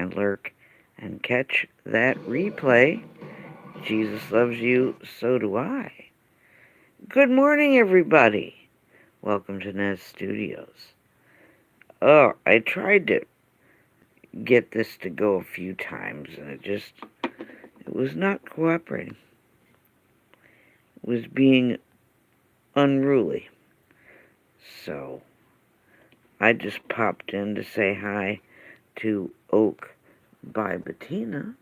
and lurk and catch that replay. Jesus loves you, so do I. Good morning, everybody. Welcome to Nez Studios. Oh, I tried to get this to go a few times, and it was not cooperating. It was being unruly. So, I just popped in to say hi to Oak by Bettina.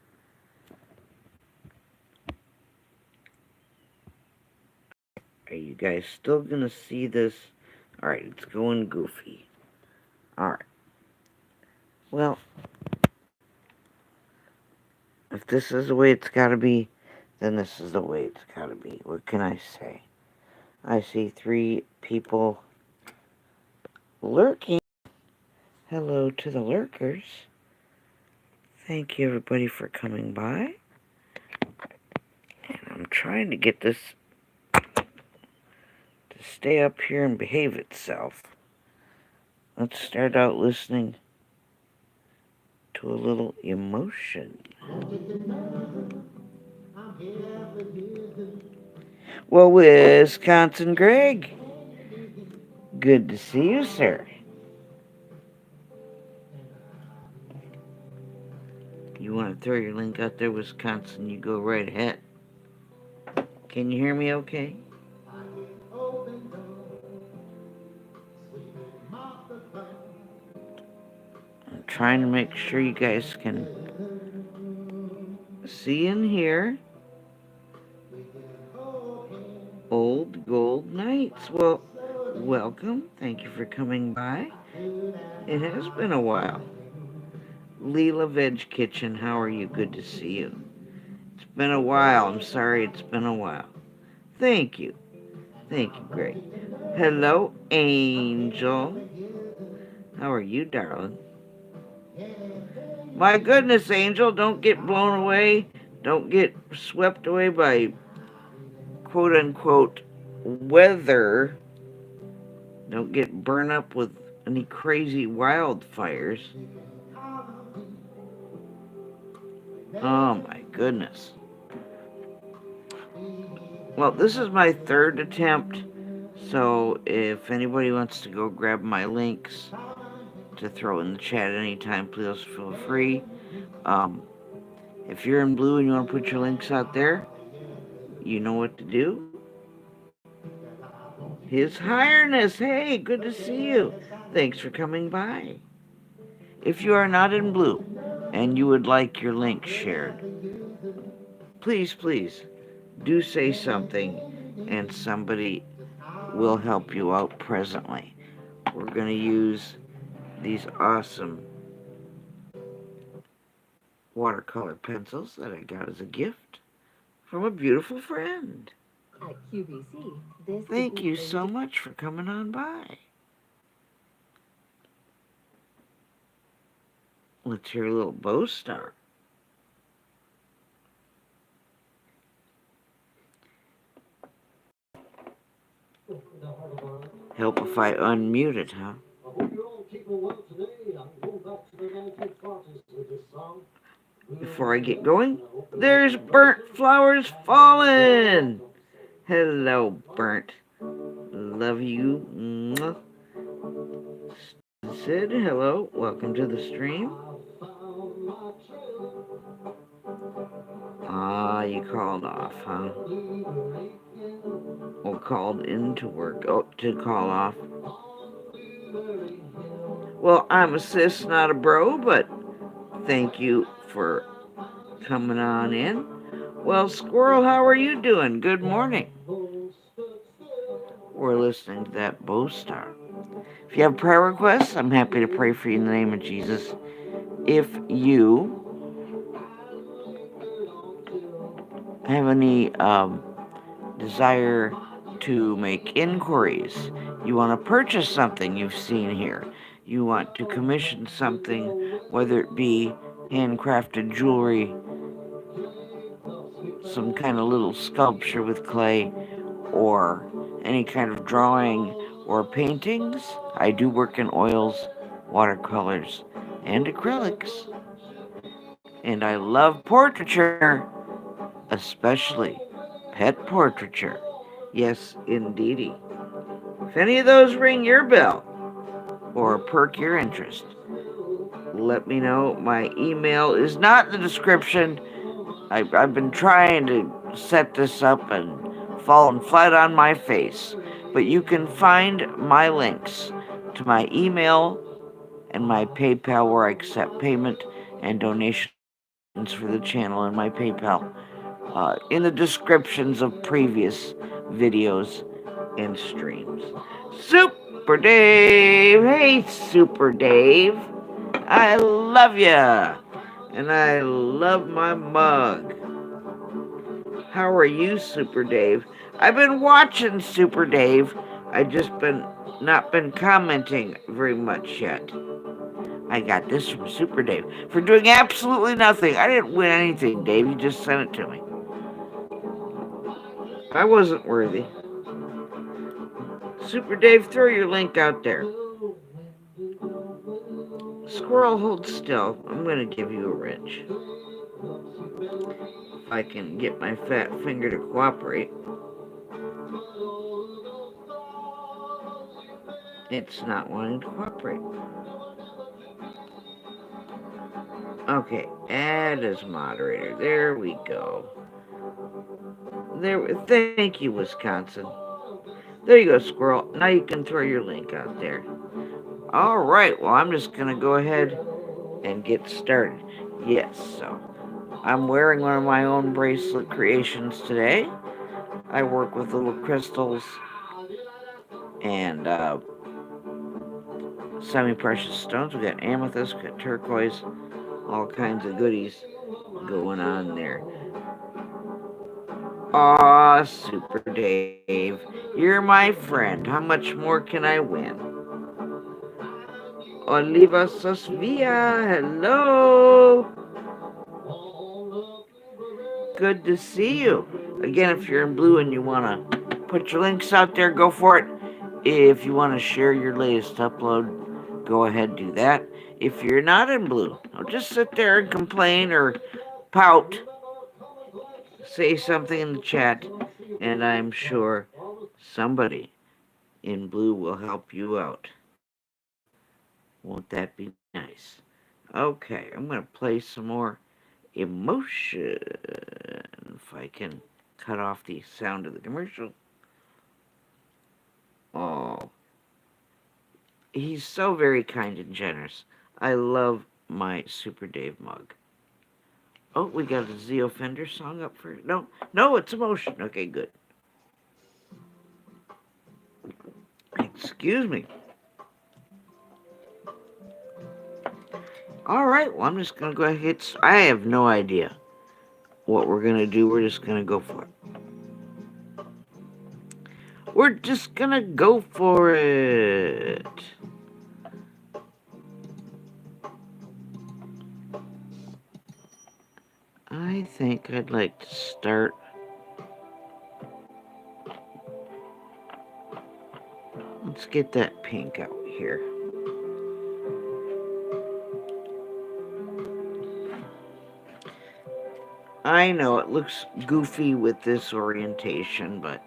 Are you guys still gonna see this? Alright, it's going goofy. Alright. Well, if this is the way it's gotta be, then this is the way it's gotta be. What can I say? I see 3 people lurking. Hello to the lurkers. Thank you, everybody, for coming by. And I'm trying to get this to stay up here and behave itself. Let's start out listening to a little emotion. Well, Wisconsin Greg, good to see you, sir. You want to throw your link out there, Wisconsin, you go right ahead. Can you hear me okay? I'm trying to make sure you guys can see and hear. Old Gold Nights. Well, welcome. Thank you for coming by. It has been a while. Leela Veg Kitchen, how are you? Good to see you. It's been a while. I'm sorry it's been a while. Thank you. Thank you, Greg. Hello, Angel. How are you, darling? My goodness, Angel, don't get blown away. Don't get swept away by quote-unquote weather. Don't get burned up with any crazy wildfires. Oh, my goodness. Well, this is my 3rd attempt, so if anybody wants to go grab my links to throw in the chat anytime, please feel free. If you're in blue and you want to put your links out there, you know what to do. His Highness, hey, good to see you. Thanks for coming by. If you are not in blue and you would like your link shared, please do say something and somebody will help you out presently. We're going to use these awesome watercolor pencils that I got as a gift from a beautiful friend. At QVC, thank you so much for coming on by. Let's hear a little bow star. Help if I unmute it, huh? Before I get going, there's Burnt Flowers Fallen. Hello, Burnt. Love you. Mwah. Sid, hello. Welcome to the stream. Ah, you called off, huh? Or called in to work. Oh, to call off. Well, I'm a sis, not a bro, but thank you for coming on in. Well, Squirrel, how are you doing? Good morning. We're listening to that bow star. If you have prayer requests, I'm happy to pray for you in the name of Jesus. If you have any desire to make inquiries, you want to purchase something you've seen here, you want to commission something, whether it be handcrafted jewelry, some kind of little sculpture with clay, or any kind of drawing or paintings, I do work in oils, watercolors, and acrylics. And I love portraiture, especially pet portraiture. Yes, indeedy. If any of those ring your bell or perk your interest, let me know. My email is not in the description. I've been trying to set this up and fallen flat on my face. But you can find my links to my email and my PayPal, where I accept payment and donations for the channel, and my PayPal in the descriptions of previous videos and streams. Super Dave! Hey, Super Dave! I love ya! And I love my mug. How are you, Super Dave? I've been watching Super Dave. I just not been commenting very much yet. I got this from Super Dave for doing absolutely nothing. I didn't win anything, Dave. You just sent it to me. I wasn't worthy. Super Dave, throw your link out there. Squirrel, hold still. I'm going to give you a wrench. If I can get my fat finger to cooperate. It's not wanting to cooperate. Okay, add as moderator. There we go. Thank you, Wisconsin. There you go, Squirrel. Now you can throw your link out there. All right, well, I'm just going to go ahead and get started. Yes, so I'm wearing one of my own bracelet creations today. I work with little crystals and semi-precious stones. We got amethyst, we got turquoise, all kinds of goodies going on there. Aw, Super Dave, you're my friend. How much more can I win? Oliva Sosvia, hello. Good to see you. Again, if you're in blue and you want to put your links out there, go for it. If you want to share your latest upload, go ahead and do that. If you're not in blue, don't just sit there and complain or pout. Say something in the chat, and I'm sure somebody in blue will help you out. Won't that be nice? Okay, I'm going to play some more emotion. If I can cut off the sound of the commercial. Oh, he's so very kind and generous. I love my Super Dave mug. Oh, we got a Zeo Fender song up for... No, it's emotion. Okay, good. Excuse me. All right, well, I'm just going to go ahead and hit... I have no idea what we're going to do. We're just going to go for it. We're just going to go for it. I think I'd like to start... Let's get that pink out here. I know it looks goofy with this orientation, but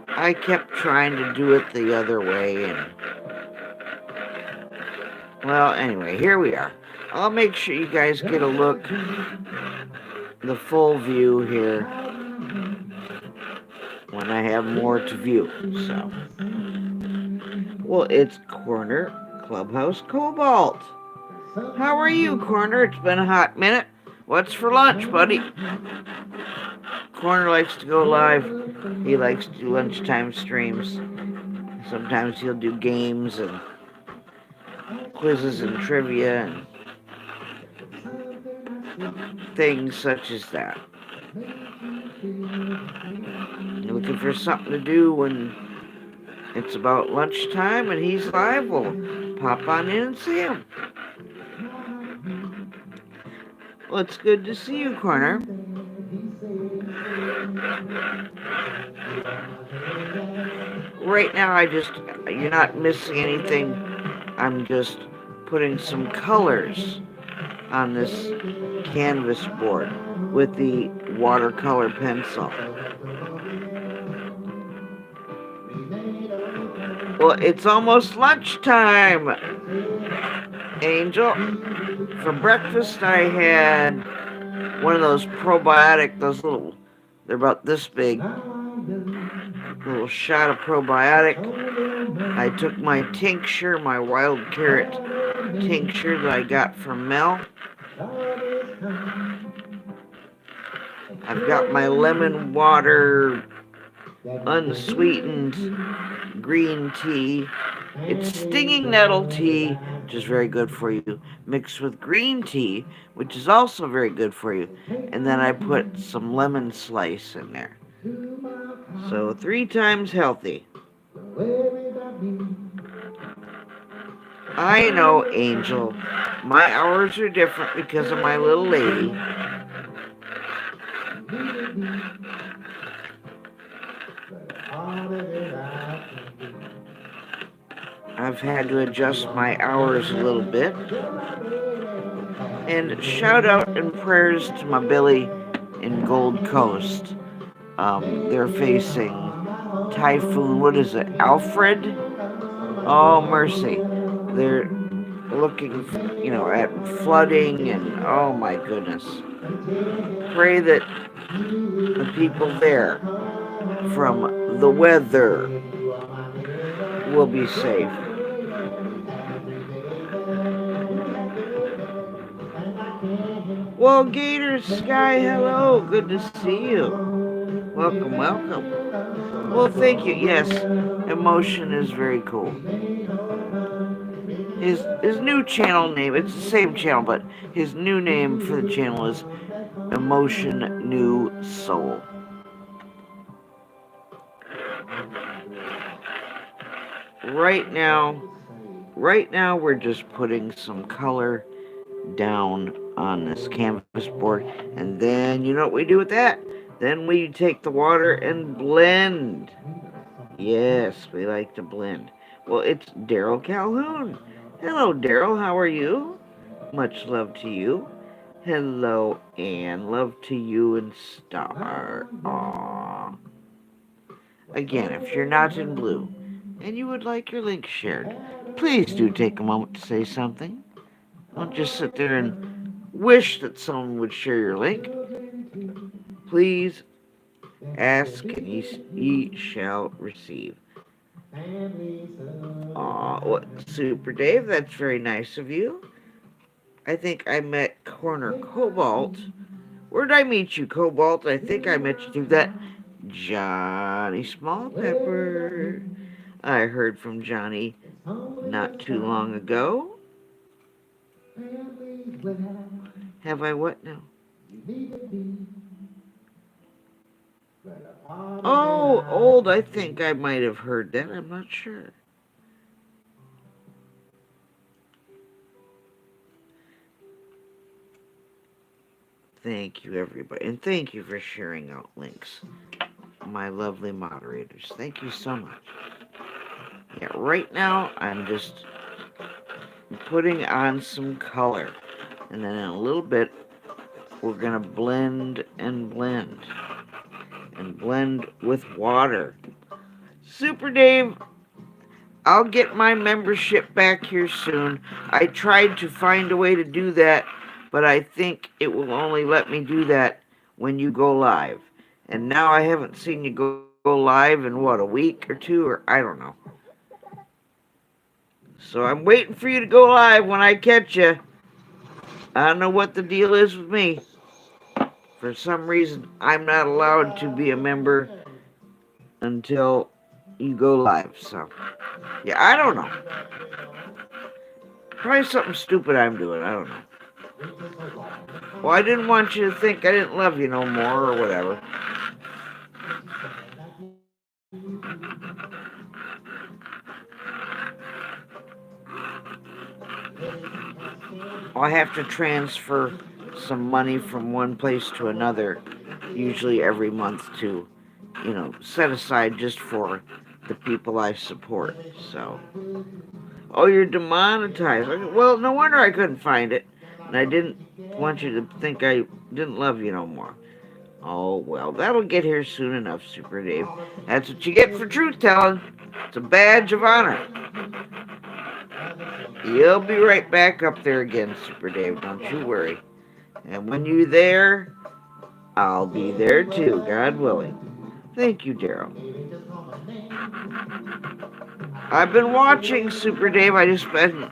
I kept trying to do it the other way, and well, anyway, here we are. I'll make sure you guys get a look, the full view here, when I have more to view. So, well, it's Corner Clubhouse Cobalt. How are you, Corner? It's been a hot minute. What's for lunch, buddy? Corner likes to go live. He likes to do lunchtime streams. Sometimes he'll do games and quizzes and trivia and things such as that. You're looking for something to do when it's about lunchtime and he's live? Well, pop on in and see him. Well, it's good to see you, Corner. Right now, you're not missing anything. I'm just putting some colors on this canvas board with the watercolor pencil. Well, it's almost lunchtime, Angel. For breakfast, I had one of those probiotic, they're about this big, little shot of probiotic. I took my tincture, my wild carrot tincture that I got from Mel. I've got my lemon water unsweetened green tea. It's stinging nettle tea, which is very good for you, mixed with green tea, which is also very good for you. And then I put some lemon slice in there. So 3 times healthy. I know, Angel. My hours are different because of my little lady. I've had to adjust my hours a little bit. And shout out and prayers to my Billy in Gold Coast. They're facing typhoon, what is it, Alfred? Oh, mercy. They're looking, at flooding and, oh my goodness. Pray that the people there from the weather will be safe. Well, Gator Sky, hello. Good to see you. Welcome, welcome. Well, thank you. Yes, Emotion is very cool. His new channel name, it's the same channel, but his new name for the channel is Emotion New Soul. Right now we're just putting some color down on this canvas board, and then you know what we do with that? Then we take the water and blend. Yes, we like to blend. Well, it's Daryl Calhoun. Hello, Daryl, how are you? Much love to you. Hello, Anne. Love to you and Star. Aww. Again, if you're not in blue and you would like your link shared, please do take a moment to say something. Don't just sit there and wish that someone would share your link. Please ask and ye shall receive. Aw, what, Super Dave, that's very nice of you. I think I met Corner Cobalt. Where did I meet you, Cobalt? I think I met you through that Johnny Small Pepper. I heard from Johnny not too long ago. Have I what now? Oh, old, I think I might have heard that. I'm not sure. Thank you, everybody. And thank you for sharing out links. My lovely moderators. Thank you so much. Yeah, right now I'm just putting on some color. And then in a little bit, we're going to blend and blend. And blend with water. Super Dave, I'll get my membership back here soon. I tried to find a way to do that, but I think it will only let me do that when you go live. And now I haven't seen you go live in, what, a week or two, or I don't know. So I'm waiting for you to go live when I catch you. I don't know what the deal is with me. For some reason, I'm not allowed to be a member until you go live, so yeah, I don't know. Probably something stupid I'm doing, I don't know. Well, I didn't want you to think I didn't love you no more or whatever. I have to transfer some money from one place to another, usually every month to, set aside just for the people I support, so. Oh, you're demonetized. Well, no wonder I couldn't find it. And I didn't want you to think I didn't love you no more. Oh, well, that'll get here soon enough, Super Dave. That's what you get for truth telling. It's a badge of honor. You'll be right back up there again, Super Dave. Don't you worry. And when you're there, I'll be there too, God willing. Thank you, Daryl. I've been watching Super Dave. I just been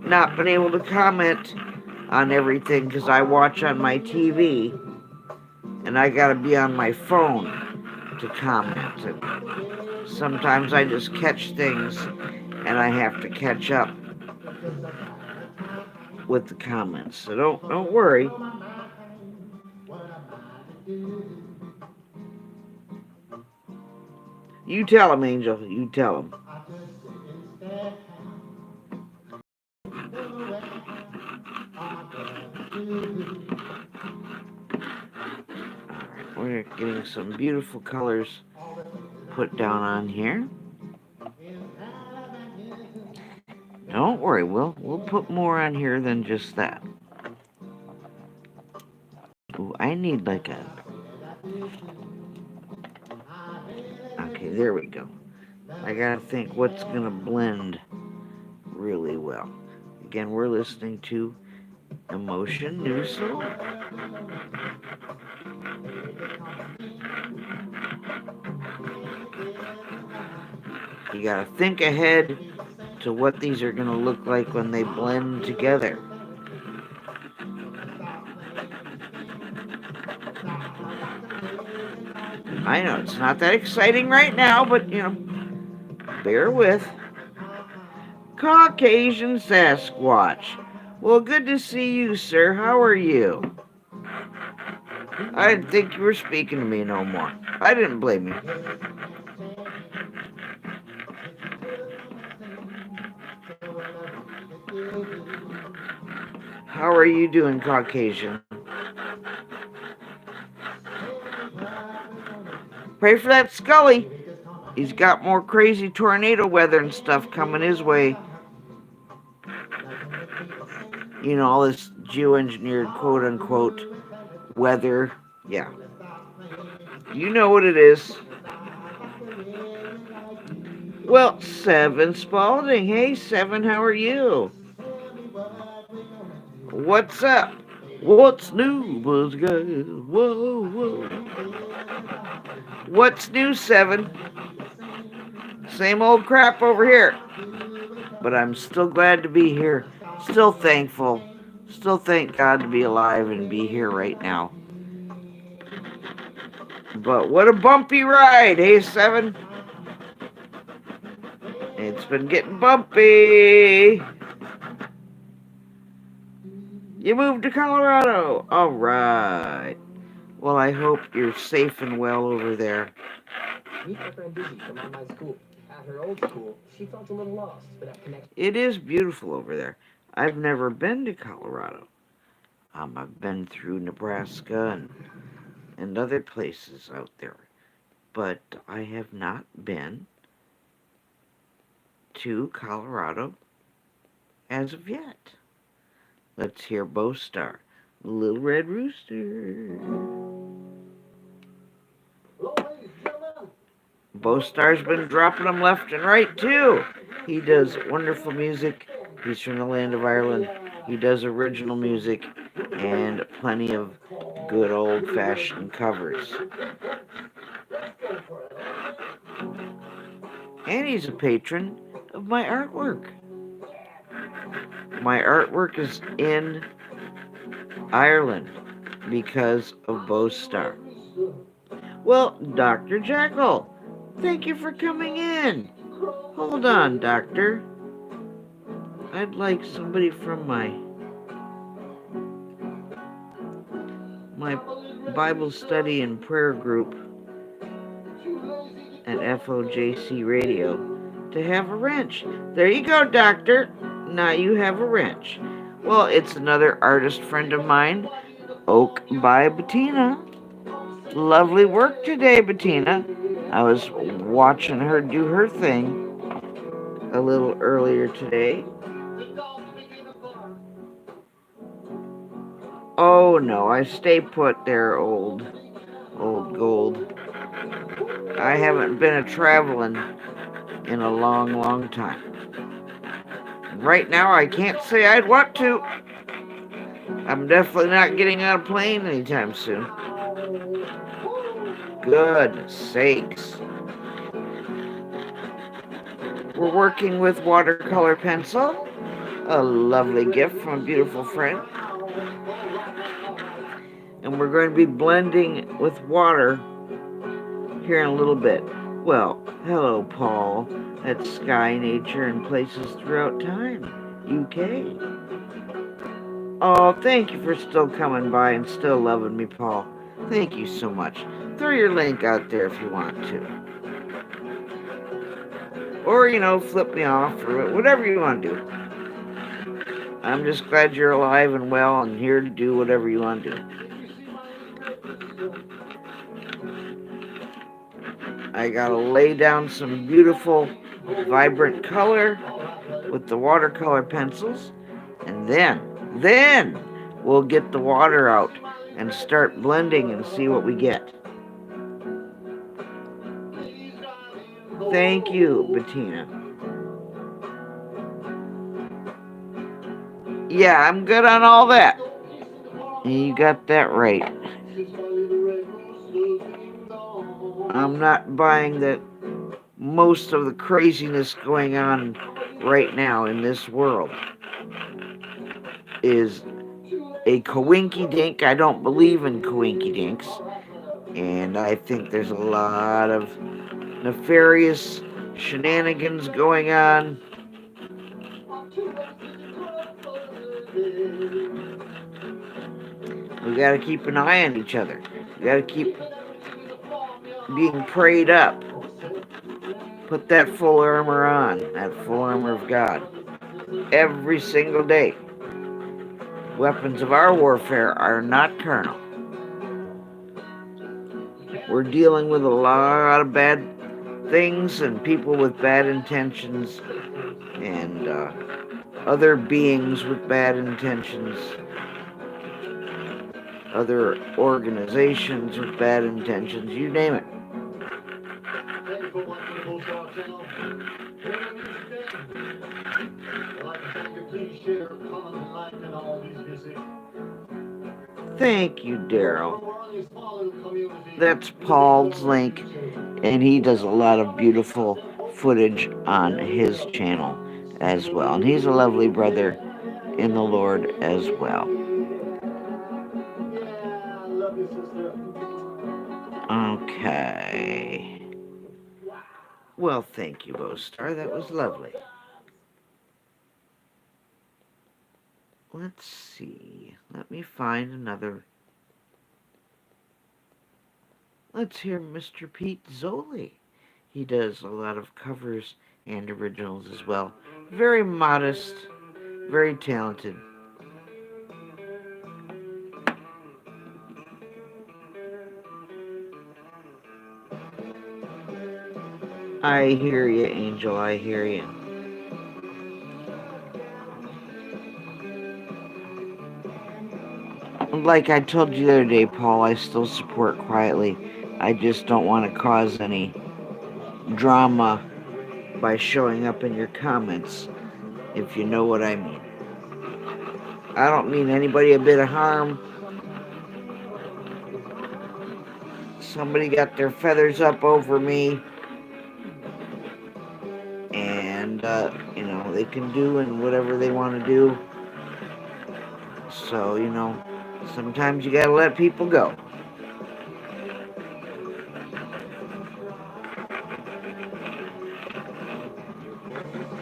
not been able to comment on everything because I watch on my TV and I gotta be on my phone to comment. And sometimes I just catch things and I have to catch up with the comments. So don't worry. You tell him, Angel. You tell him. Alright, we're getting some beautiful colors put down on here. Don't worry, we'll put more on here than just that. Ooh, I need like a... Okay, there we go. I gotta think what's gonna blend really well. Again, we're listening to Emotion New Soul. You gotta think ahead to what these are gonna look like when they blend together. I know it's not that exciting right now, but bear with. Caucasian Sasquatch. Well, good to see you, sir. How are you? I didn't think you were speaking to me no more. I didn't blame you. How are you doing, Caucasian? Pray for that Scully. He's got more crazy tornado weather and stuff coming his way. All this geoengineered quote-unquote weather. Yeah. You know what it is. Well, Seven Spalding. Hey, Seven, how are you? What's up? What's new, buzz guy? Whoa, whoa. What's new, Seven? Same old crap over here. But I'm still glad to be here. Still thankful. Still thank God to be alive and be here right now. But what a bumpy ride, hey, Seven? It's been getting bumpy. You moved to Colorado. All right. Well, I hope you're safe and well over there. Meet my friend Dizzy from my school. At her old school, she felt a little lost, but that connection. It is beautiful over there. I've never been to Colorado. I've been through Nebraska and other places out there, but I have not been to Colorado as of yet. Let's hear Bo Star, Little Red Rooster. Bo Star's been dropping them left and right too. He does wonderful music. He's from the land of Ireland. He does original music and plenty of good old-fashioned covers. And he's a patron of my artwork. My artwork is in Ireland because of Bo Star. Well, Dr. Jackal, thank you for coming in. Hold on, Doctor. I'd like somebody from my Bible study and prayer group at FOJC Radio to have a wrench. There you go, Doctor. Now you have a wrench. Well, it's another artist friend of mine, Oak by Bettina. Lovely work today, Bettina. I was watching her do her thing a little earlier today. Oh no, I stay put there, old gold. I haven't been a-traveling in a long time. Right now, I can't say I'd want to. I'm definitely not getting on a plane anytime soon. Goodness sakes. We're working with watercolor pencil, a lovely gift from a beautiful friend. And we're going to be blending with water here in a little bit. Well, hello, Paul, at Sky, Nature, and Places Throughout Time, UK. Oh, thank you for still coming by and still loving me, Paul. Thank you so much. Throw your link out there if you want to. Or, flip me off or whatever you want to do. I'm just glad you're alive and well and here to do whatever you want to do. I gotta lay down some beautiful, vibrant color with the watercolor pencils, and then we'll get the water out and start blending and see what we get. Thank you, Bettina. Yeah, I'm good on all that. You got that right. I'm not buying that most of the craziness going on right now in this world is a coinky-dink. I don't believe in coinky-dinks. And I think there's a lot of nefarious shenanigans going on. We gotta keep an eye on each other. We gotta keep being prayed up. Put that full armor on, that full armor of God, every single day. Weapons of our warfare are not carnal. We're dealing with a lot of bad things and people with bad intentions and other beings with bad intentions, other organizations with bad intentions, you name it. Thank you, Daryl. That's Paul's link, and he does a lot of beautiful footage on his channel as well. And he's a lovely brother in the Lord as well. Okay. Well, thank you, Bostar. That was lovely. Let's see. Let me find another. Let's hear Mr. Pete Zoli. He does a lot of covers and originals as well. Very modest, very talented. I hear you, Angel. I hear you. Like I told you the other day, Paul, I still support quietly. I just don't want to cause any drama by showing up in your comments, if you know what I mean. I don't mean anybody a bit of harm. Somebody got their feathers up over me, and, they can do and whatever they want to do. So, sometimes you gotta let people go.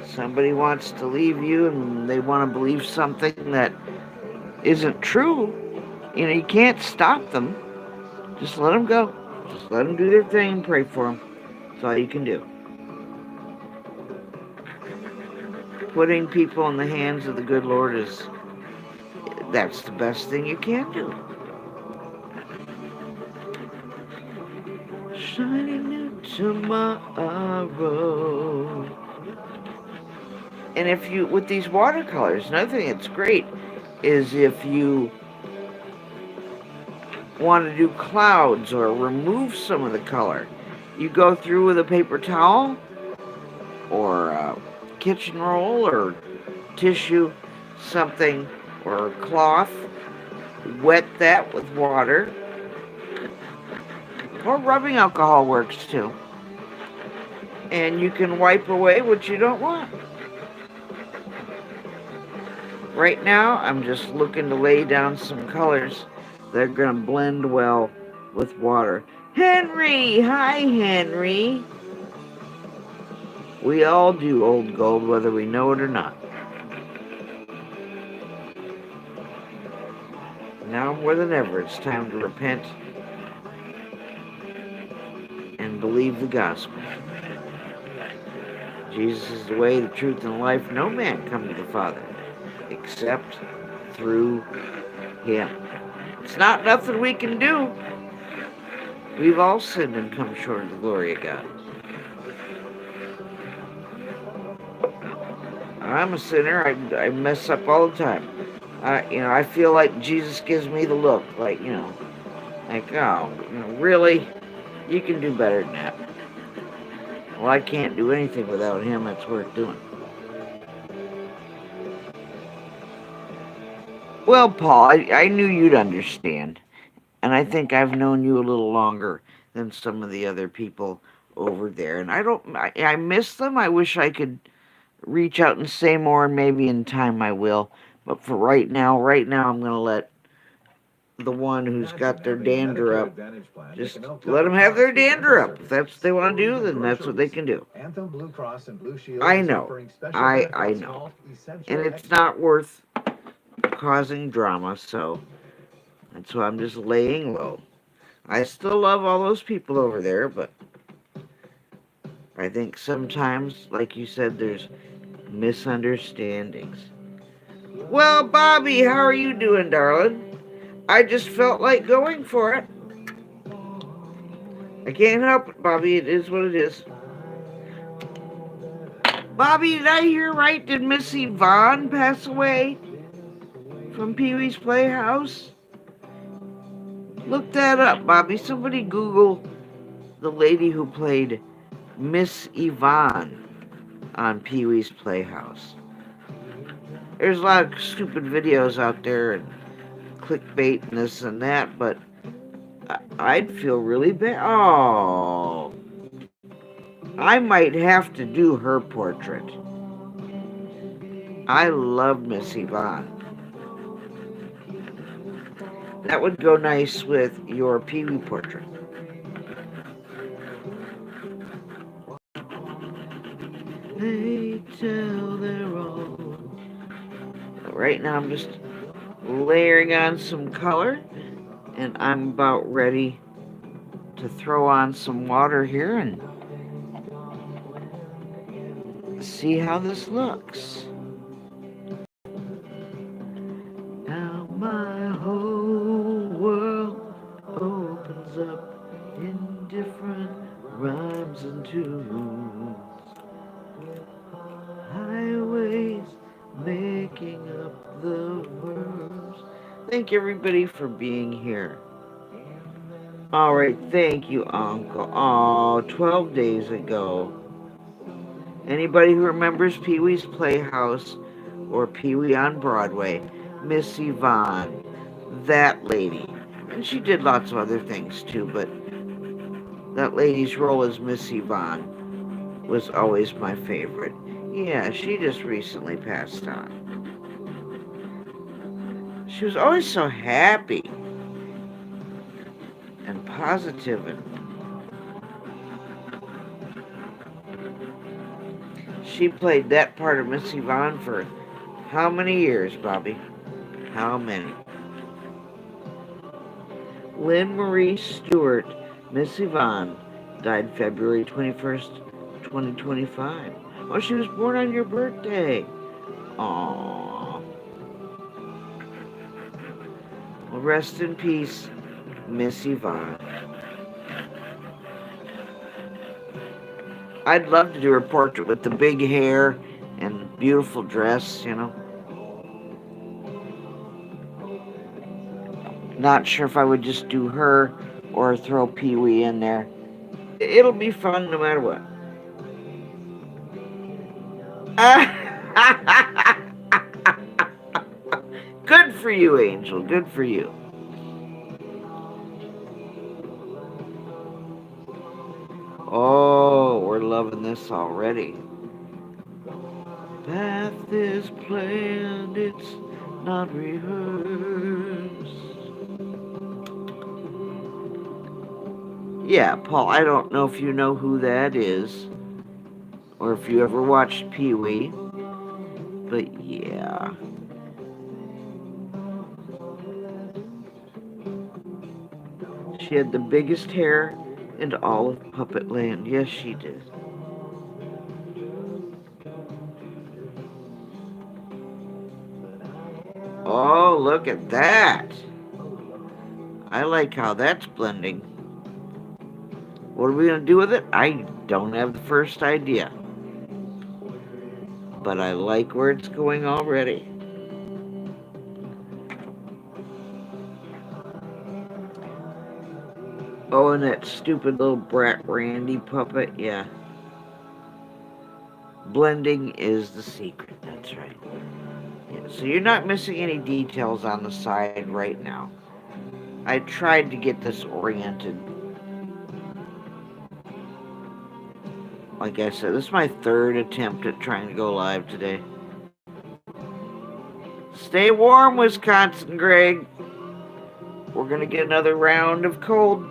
Somebody wants to leave you and they want to believe something that isn't true. You can't stop them. Just let them go. Just let them do their thing and pray for them. That's all you can do. Putting people in the hands of the good Lord that's the best thing you can do. Shining new tomorrow. And with these watercolors, another thing that's great is if you want to do clouds or remove some of the color, you go through with a paper towel or a kitchen roll or tissue, something, or cloth, wet that with water, or rubbing alcohol works too. And you can wipe away what you don't want. Right now, I'm just looking to lay down some colors that are going to blend well with water. Henry! Hi, Henry! We all do old gold, whether we know it or not. Now more than ever, it's time to repent and believe the gospel. Jesus is the way, the truth, and the life. No man come to the Father except through him. It's not nothing we can do. We've all sinned and come short of the glory of God. I'm a sinner. I mess up all the time. I feel like Jesus gives me the look, like, like, oh, really? You can do better than that. Well, I can't do anything without him that's worth doing. Well, Paul, I knew you'd understand. And I think I've known you a little longer than some of the other people over there. And I miss them. I wish I could reach out and say more, and maybe in time I will. But for right now, I'm going to let the one who's got their dander up, just let them have their dander up. If that's what they want to do, then that's what they can do. I know. I know. And it's not worth causing drama, so that's why I'm just laying low. I still love all those people over there, but I think sometimes, like you said, there's misunderstandings. Well, Bobby, how are you doing, darling? I just felt like going for it. I can't help it, Bobby. It is what it is. Bobby, did I hear right? Did Miss Yvonne pass away from Pee-wee's Playhouse? Look that up, Bobby. Somebody Google the lady who played Miss Yvonne on Pee-wee's Playhouse. There's a lot of stupid videos out there and clickbait and this and that, but I'd feel really bad. Oh, I might have to do her portrait. I love Miss Yvonne. That would go nice with your Pee-wee portrait. They tell their own. Right now I'm just layering on some color, and I'm about ready to throw on some water here and see how this looks. Now my whole world opens up in different rhymes and tunes. Highways making up the verbs. Thank everybody for being here. All right, thank you, Uncle. Oh, 12 days ago. Anybody who remembers Pee-wee's Playhouse or Pee-wee on Broadway, Miss Yvonne, that lady. And she did lots of other things too, but that lady's role as Miss Yvonne was always my favorite. Yeah, she just recently passed on. She was always so happy and positive, and she played that part of Miss Yvonne for how many years, Bobby? How many? Lynn Marie Stewart, Miss Yvonne, died February 21st, 2025. Oh, she was born on your birthday. Aww. Well, rest in peace, Miss Yvonne. I'd love to do her portrait with the big hair and beautiful dress, Not sure if I would just do her or throw Pee-wee in there. It'll be fun no matter what. Good for you, Angel. Good for you. Oh, we're loving this already. Path is planned, it's not rehearsed. Yeah, Paul, I don't know if you know who that is, or if you ever watched Pee-wee, but yeah. She had the biggest hair in all of Puppet Land. Yes, she did. Oh, look at that. I like how that's blending. What are we going to do with it? I don't have the first idea. But I like where it's going already. Oh, and that stupid little brat Randy puppet, yeah. Blending is the secret, that's right. Yeah, so you're not missing any details on the side right now. I tried to get this oriented. Like I said, this is my third attempt at trying to go live today. Stay warm, Wisconsin, Greg. We're going to get another round of cold.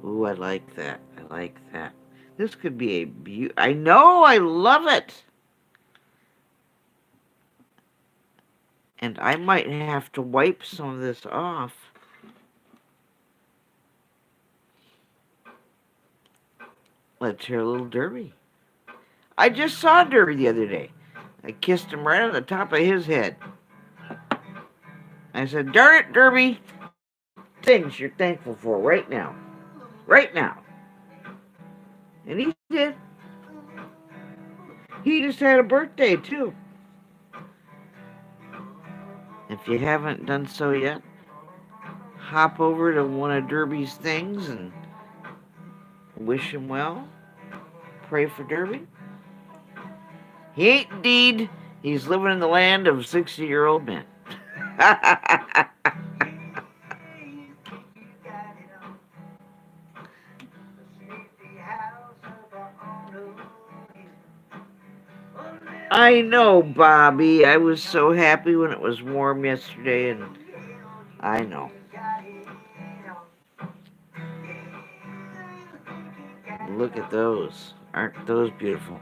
Ooh, I like that. I like that. This could be a I know, I love it. And I might have to wipe some of this off. Let's hear a little Derby. I just saw Derby the other day. I kissed him right on the top of his head. I said, darn it, Derby. Things you're thankful for right now. Right now. And he did. He just had a birthday, too. If you haven't done so yet, hop over to one of Derby's things and wish him well. Pray for Derby. He ain't indeed. He's living in the land of 60-year-old men. I know, Bobby. I was so happy when it was warm yesterday, and I know. Look at those. Aren't those beautiful?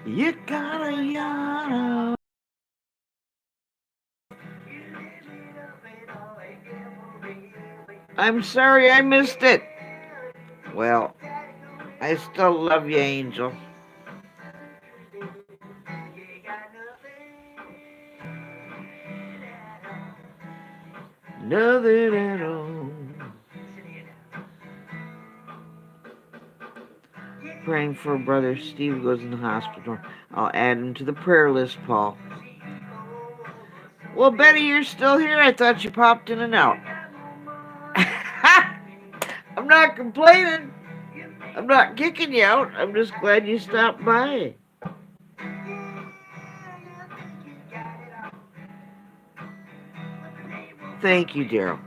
You gotta yada. I'm sorry I missed it. Well, I still love you, Angel. Nothing at all. Praying for brother Steve goes in the hospital. I'll add him to the prayer list, Paul. Well, Betty, you're still here. I thought you popped in and out. I'm not complaining. I'm not kicking you out. I'm just glad you stopped by. Thank you, Daryl.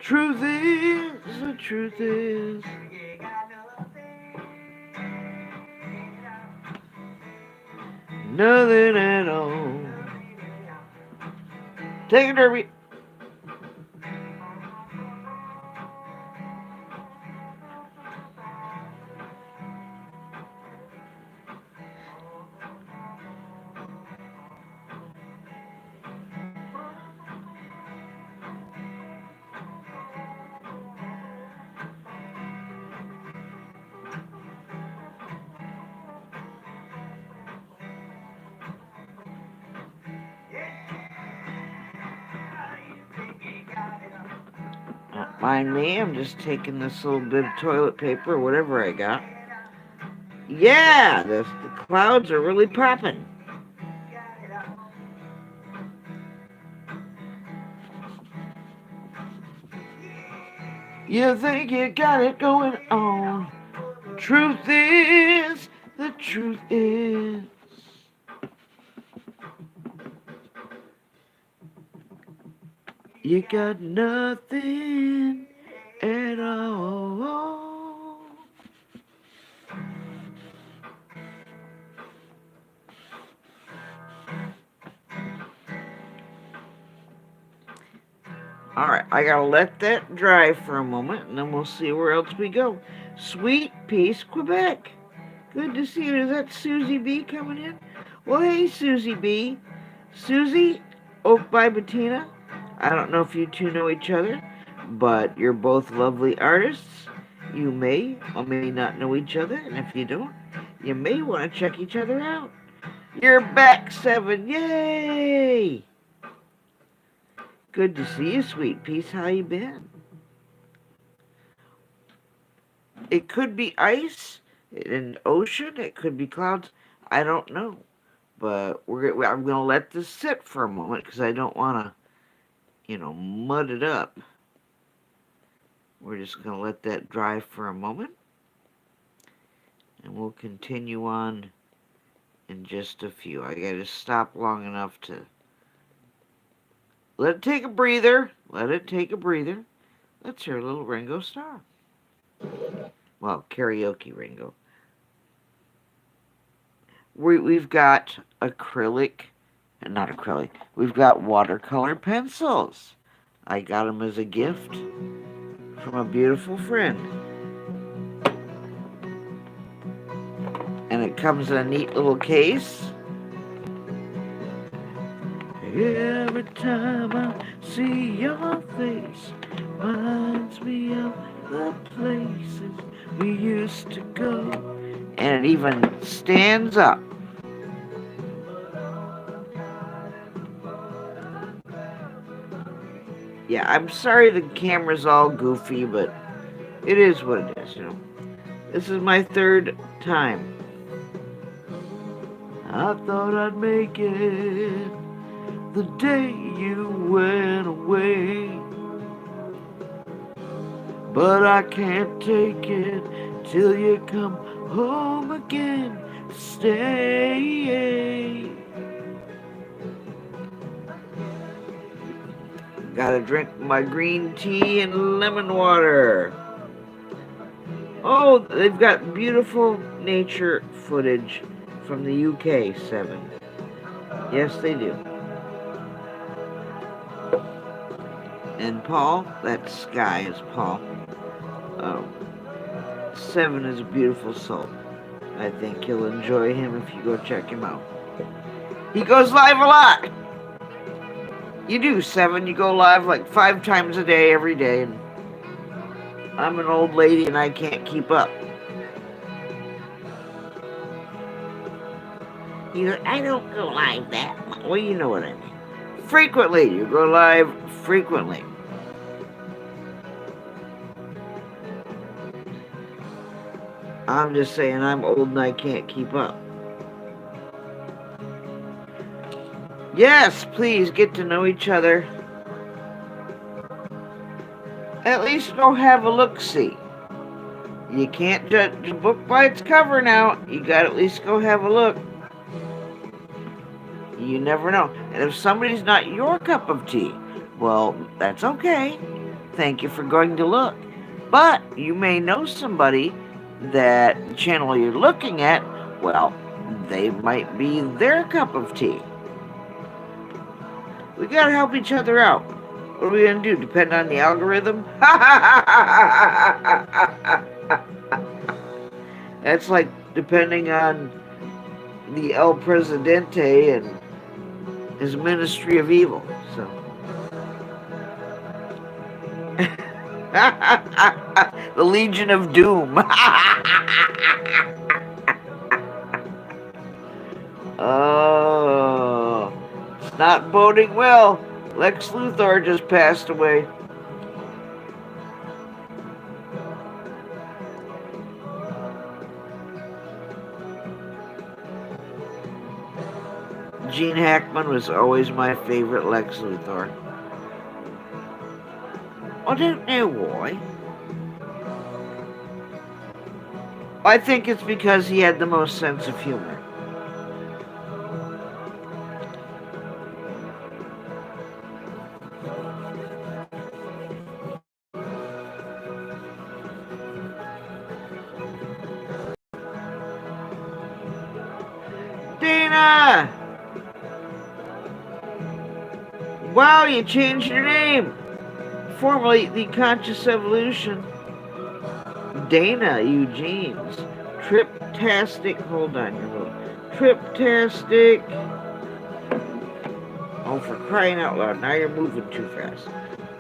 Truth is, the truth is. Nothing at all. Take it, Derby. Mind me, I'm just taking this little bit of toilet paper, whatever I got. Yeah, the clouds are really popping. You think you got it going on. The truth is, you got nothing at all. Alright, I gotta let that dry for a moment, and then we'll see where else we go. Sweet Peace, Quebec. Good to see you. Is that Susie B coming in? Well, hey, Susie B. Susie, Oak by Bettina. I don't know if you two know each other, but you're both lovely artists. You may or may not know each other, and if you don't, you may want to check each other out. You're back, Seven. Yay! Good to see you, Sweet Peace. How you been? It could be ice in the ocean. It could be clouds. I don't know. But I'm going to let this sit for a moment because I don't want to, mud it up. We're just going to let that dry for a moment. And we'll continue on in just a few. I got to stop long enough to let it take a breather. Let it take a breather. Let's hear a little Ringo Starr. Well, karaoke Ringo. We've got we've got watercolor pencils. I got them as a gift from a beautiful friend. And it comes in a neat little case. Every time I see your face, reminds me of the places we used to go. And it even stands up. Yeah, I'm sorry the camera's all goofy, but it is what it is, This is my third time. I thought I'd make it the day you went away, but I can't take it till you come home again to stay. Gotta drink my green tea and lemon water. Oh, they've got beautiful nature footage from the UK, 7. Yes, they do. And Paul, that Sky is Paul. 7 is a beautiful soul. I think you'll enjoy him if you go check him out. He goes live a lot. You do, 7. You go live like 5 times a day, every day. And I'm an old lady and I can't keep up. I don't go live that much. Well, you know what I mean. Frequently. You go live frequently. I'm just saying I'm old and I can't keep up. Yes, please get to know each other. At least go have a look-see. You can't judge a book by its cover now. You gotta at least go have a look. You never know. And if somebody's not your cup of tea, well, that's okay. Thank you for going to look. But you may know somebody that the channel you're looking at, well, they might be their cup of tea. We gotta help each other out. What are we gonna do? Depend on the algorithm? That's like depending on the El Presidente and his Ministry of Evil. So the Legion of Doom. Oh, it's not boding well. Lex Luthor just passed away. Gene Hackman was always my favorite Lex Luthor. I don't know why. I think it's because he had the most sense of humor. Dana! Wow, you changed your name! Formerly the Conscious Evolution. Dana Eugene's. Triptastic. Hold on, your little. Triptastic. Oh, for crying out loud. Now you're moving too fast.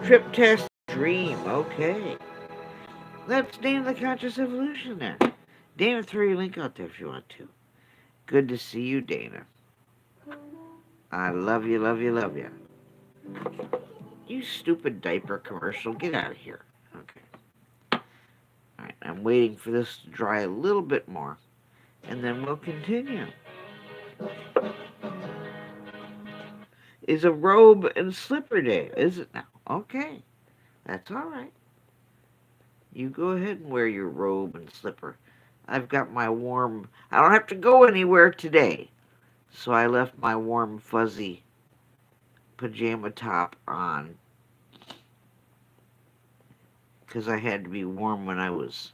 Triptastic Dream. Okay. That's Dana the Conscious Evolution there. Dana, throw your link out there if you want to. Good to see you, Dana. I love you, love you, love you. You stupid diaper commercial. Get out of here. Okay. Alright, I'm waiting for this to dry a little bit more. And then we'll continue. Is a robe and slipper day, is it now? Okay. That's alright. You go ahead and wear your robe and slipper. I've got my warm... I don't have to go anywhere today. So I left my warm, fuzzy pajama top on. Because I had to be warm when I was,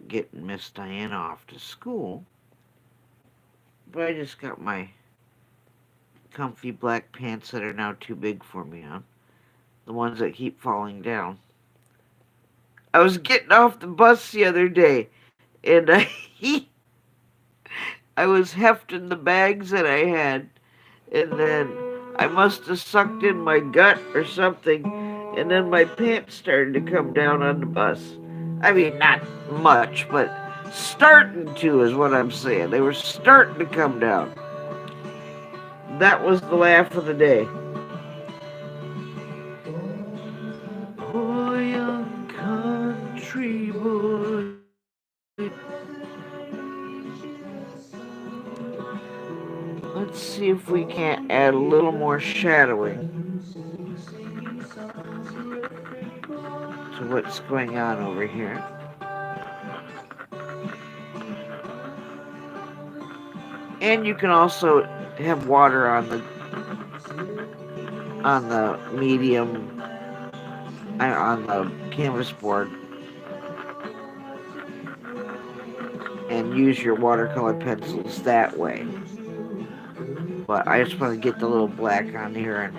getting Miss Diana off to school. But I just got my comfy black pants that are now too big for me on. The ones that keep falling down. I was getting off the bus the other day, and I was hefting the bags that I had, and then I must have sucked in my gut or something, and then my pants started to come down on the bus. I mean, not much, but starting to is what I'm saying. They were starting to come down. That was the laugh of the day. Oh, young country boy. Let's see if we can't add a little more shadowing to what's going on over here. And you can also have water on the medium, on the canvas board, and use your watercolor pencils that way. But I just want to get the little black on here, and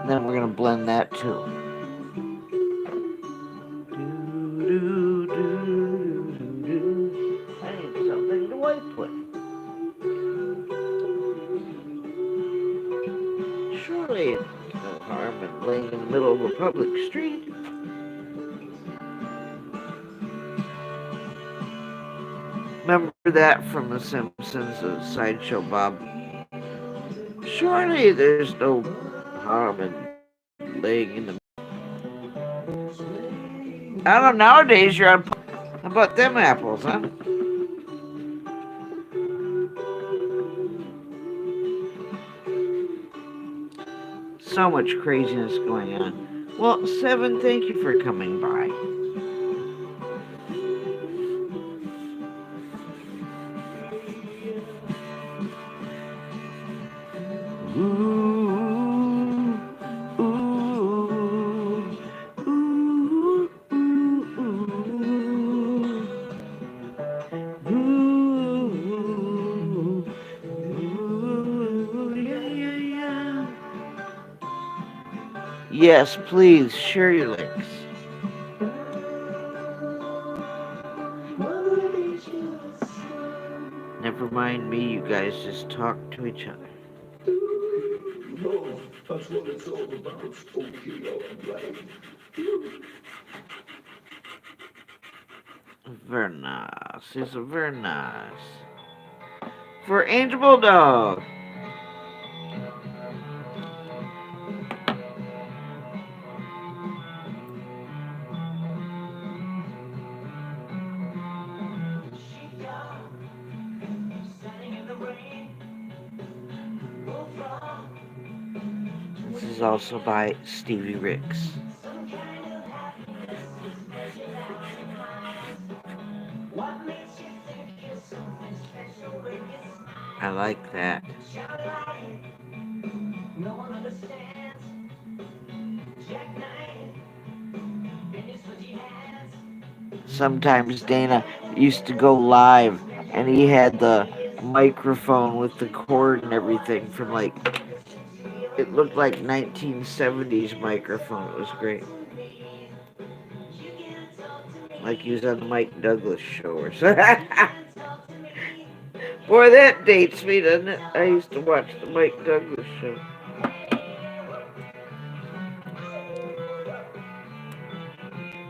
then we're going to blend that too. I need something to wipe with. Surely it's no harm in laying in the middle of a public street. Remember that from The Simpsons, Sideshow Bob? Surely there's no harm in laying in the... I don't know, nowadays you're on... How about them apples, huh? So much craziness going on. Well, Seven, thank you for coming by. Yes, please, share your links. Never mind me, you guys just talk to each other. That's what it's all about. Very nice. It's very nice. For Angel Bulldog. is also by Stevie Ricks. I like that. Sometimes Dana used to go live and he had the microphone with the cord and everything from like, it looked like 1970s microphone. It was great. Like he was on the Mike Douglas show or something. Boy, that dates me, doesn't it? I used to watch the Mike Douglas show.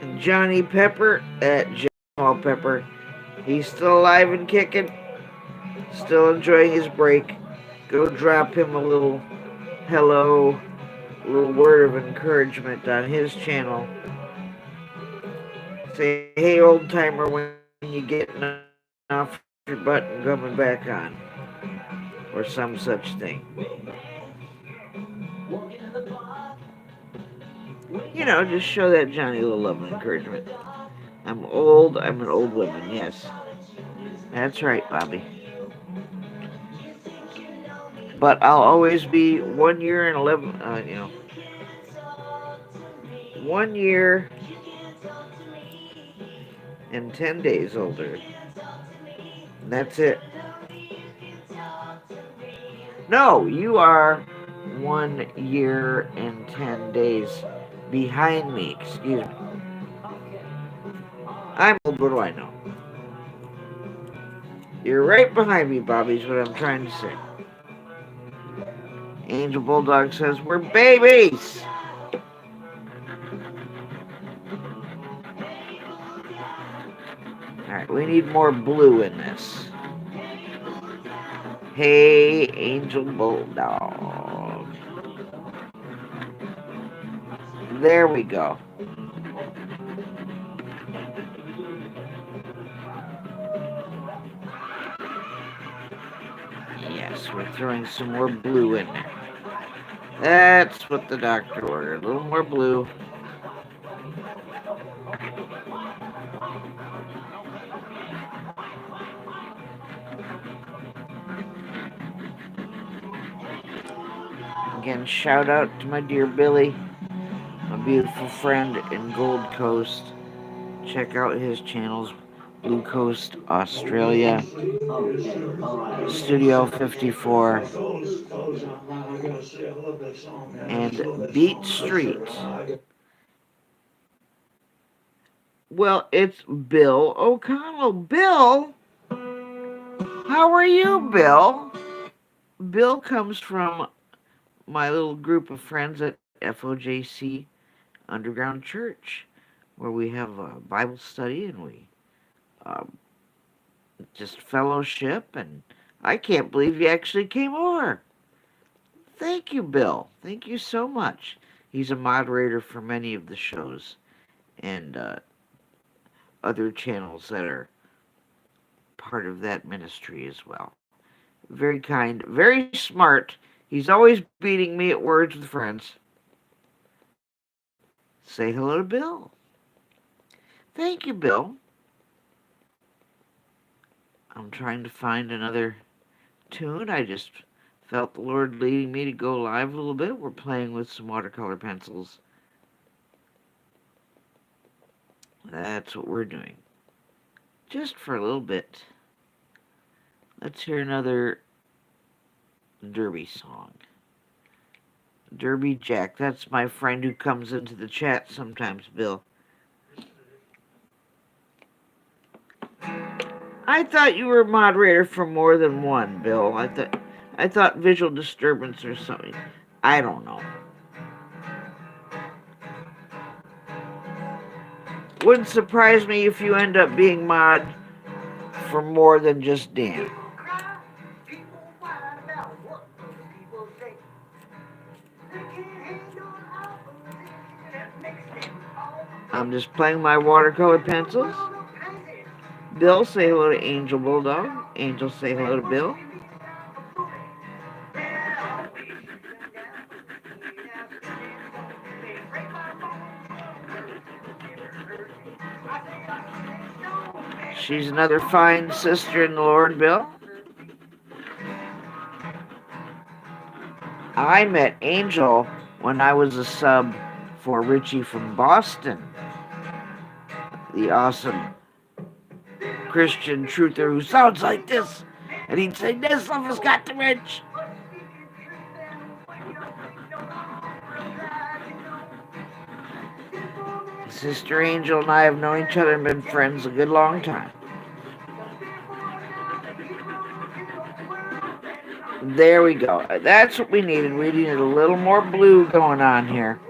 And Johnny Pepper, Paul Pepper, he's still alive and kicking, still enjoying his break. Go drop him a little hello, a little word of encouragement on his channel. Say, hey, old timer, when you getting off your butt and coming back on, or some such thing. You know, just show that Johnny a little love and encouragement. I'm old. I'm an old woman. Yes, that's right, Bobby. But I'll always be 1 year and 11. 1 year and 10 days older. And that's it. No, you are 1 year and 10 days behind me. Excuse me. I'm old. What do I know? You're right behind me, Bobby, is what I'm trying to say. Angel Bulldog says, we're babies! Alright, we need more blue in this. Hey, Angel Bulldog. There we go. Yes, we're throwing some more blue in there. That's what the doctor ordered. A little more blue. Again, shout out to my dear Billy, my beautiful friend in Gold Coast. Check out his channels, Blue Coast, Australia, Studio 54, and Beat Street. Well, it's Bill O'Connell. Bill? How are you, Bill? Bill comes from my little group of friends at FOJC Underground Church, where we have a Bible study and we just fellowship, and I can't believe you actually came over. Thank you, Bill. Thank you so much. He's a moderator for many of the shows and other channels that are part of that ministry as well. Very kind, very smart. He's always beating me at Words with Friends. Say hello to Bill. Thank you, Bill. I'm trying to find another tune. I just felt the Lord leading me to go live a little bit. We're playing with some watercolor pencils. That's what we're doing. Just for a little bit. Let's hear another Derby song. Derby Jack. That's my friend who comes into the chat sometimes, Bill. I thought you were a moderator for more than one, Bill. I thought visual disturbance or something. I don't know. Wouldn't surprise me if you end up being mod for more than just Dan. I'm just playing my watercolor pencils. Bill, say hello to Angel Bulldog. Angel, say hello to Bill. She's another fine sister in the Lord, Bill. I met Angel when I was a sub for Richie from Boston, the awesome Christian truther who sounds like this. And he'd say, "This love has got the rich." Sister Angel and I have known each other and been friends a good long time. There we go. That's what we needed. We needed a little more blue going on here.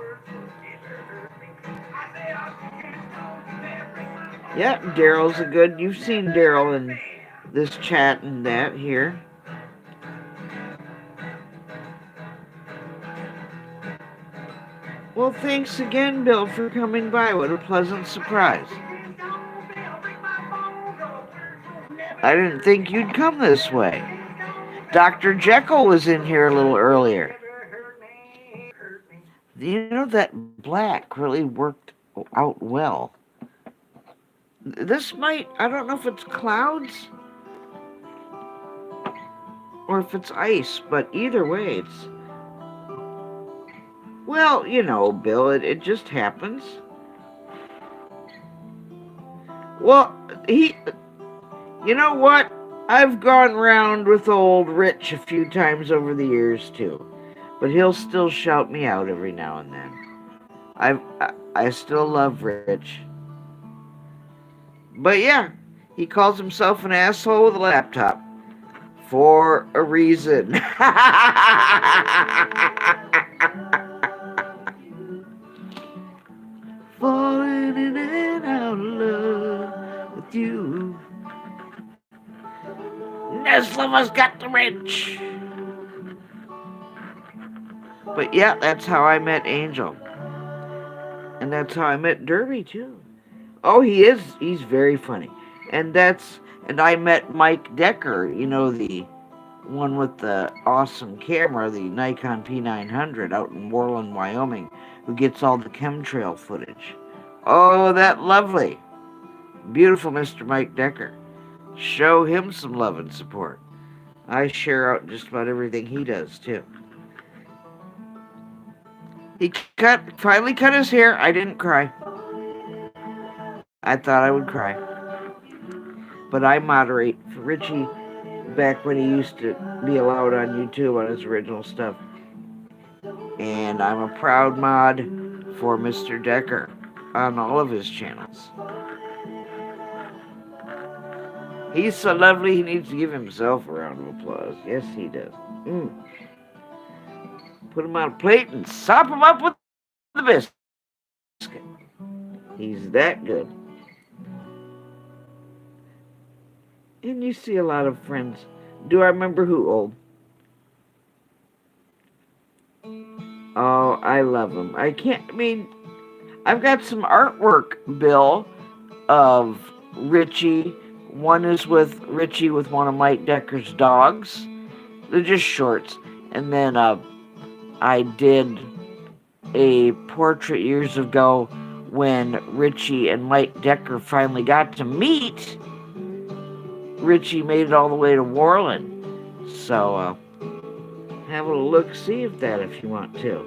Yeah, Daryl's a good... You've seen Daryl in this chat and that here. Well, thanks again, Bill, for coming by. What a pleasant surprise. I didn't think you'd come this way. Dr. Jekyll was in here a little earlier. You know, that black really worked out well. This might... I don't know if it's clouds or if it's ice, but either way, it's... Well, you know, Bill, it just happens. Well, you know what? I've gone round with old Rich a few times over the years, too. But he'll still shout me out every now and then. I still love Rich. But yeah, he calls himself an asshole with a laptop. For a reason. Falling in and out of love with you. Neslava's got the wrench. But yeah, that's how I met Angel. And that's how I met Derby too. Oh, he's very funny. And I met Mike Decker, you know, the one with the awesome camera, the Nikon P900 out in Moreland, Wyoming, who gets all the chemtrail footage. Oh, that lovely, beautiful Mr. Mike Decker. Show him some love and support. I share out just about everything he does, too. He finally cut his hair. I didn't cry. I thought I would cry. But I moderate for Richie back when he used to be allowed on YouTube on his original stuff. And I'm a proud mod for Mr. Decker on all of his channels. He's so lovely, he needs to give himself a round of applause. Yes, he does. Put him on a plate and sop him up with the biscuit. He's that good. And you see a lot of friends. Do I remember who? Old. Oh, I love them. I've got some artwork, Bill, of Richie. One is with Richie with one of Mike Decker's dogs. They're just shorts. And then I did a portrait years ago when Richie and Mike Decker finally got to meet. Richie made it all the way to Moreland. So have a look-see at that if you want to.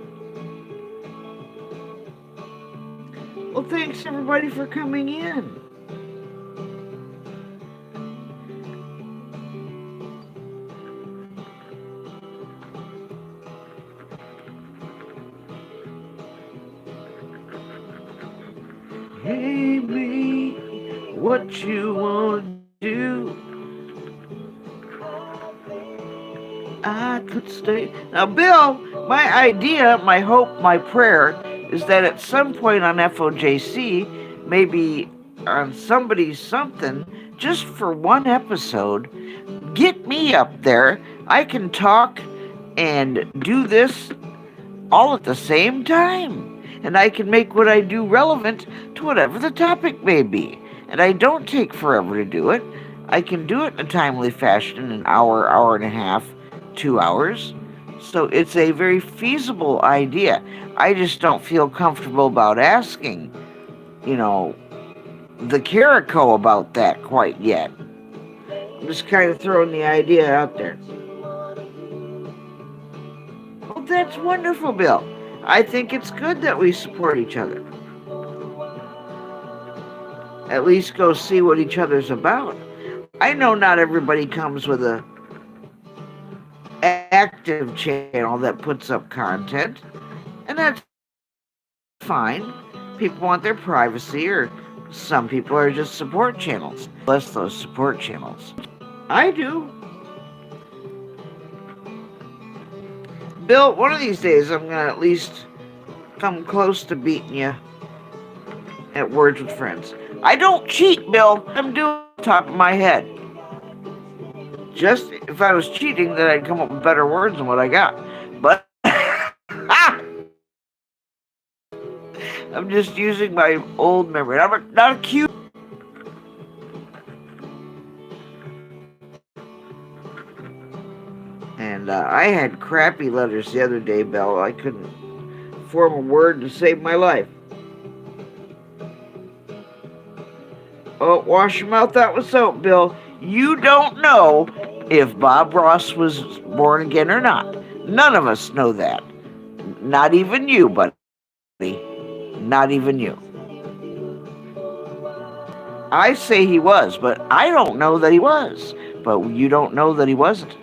Well, thanks everybody for coming in. Hey, me, what you want to do? I could stay. Now, Bill, my idea, my hope, my prayer is that at some point on FOJC, maybe on somebody's something, just for one episode, get me up there. I can talk and do this all at the same time. And I can make what I do relevant to whatever the topic may be. And I don't take forever to do it. I can do it in a timely fashion in an hour, hour and a half, 2 hours. So it's a very feasible idea. I just don't feel comfortable about asking, the Carico about that quite yet. I'm just kind of throwing the idea out there. Well, that's wonderful, Bill. I think it's good that we support each other. At least go see what each other's about. I know not everybody comes with a active channel that puts up content, and that's fine. People want their privacy, or some people are just support channels. Bless those support channels. I do. Bill, one of these days I'm going to at least come close to beating you at Words with Friends. I don't cheat, Bill. I'm doing it top of my head. Just if I was cheating, then I'd come up with better words than what I got. But I'm just using my old memory. I'm not accused. And I had crappy letters the other day, Bill. I couldn't form a word to save my life. Oh, wash your mouth out with soap, Bill. You don't know if Bob Ross was born again or not. None of us know that. Not even you, buddy. Not even you. I say he was, but I don't know that he was. But you don't know that he wasn't.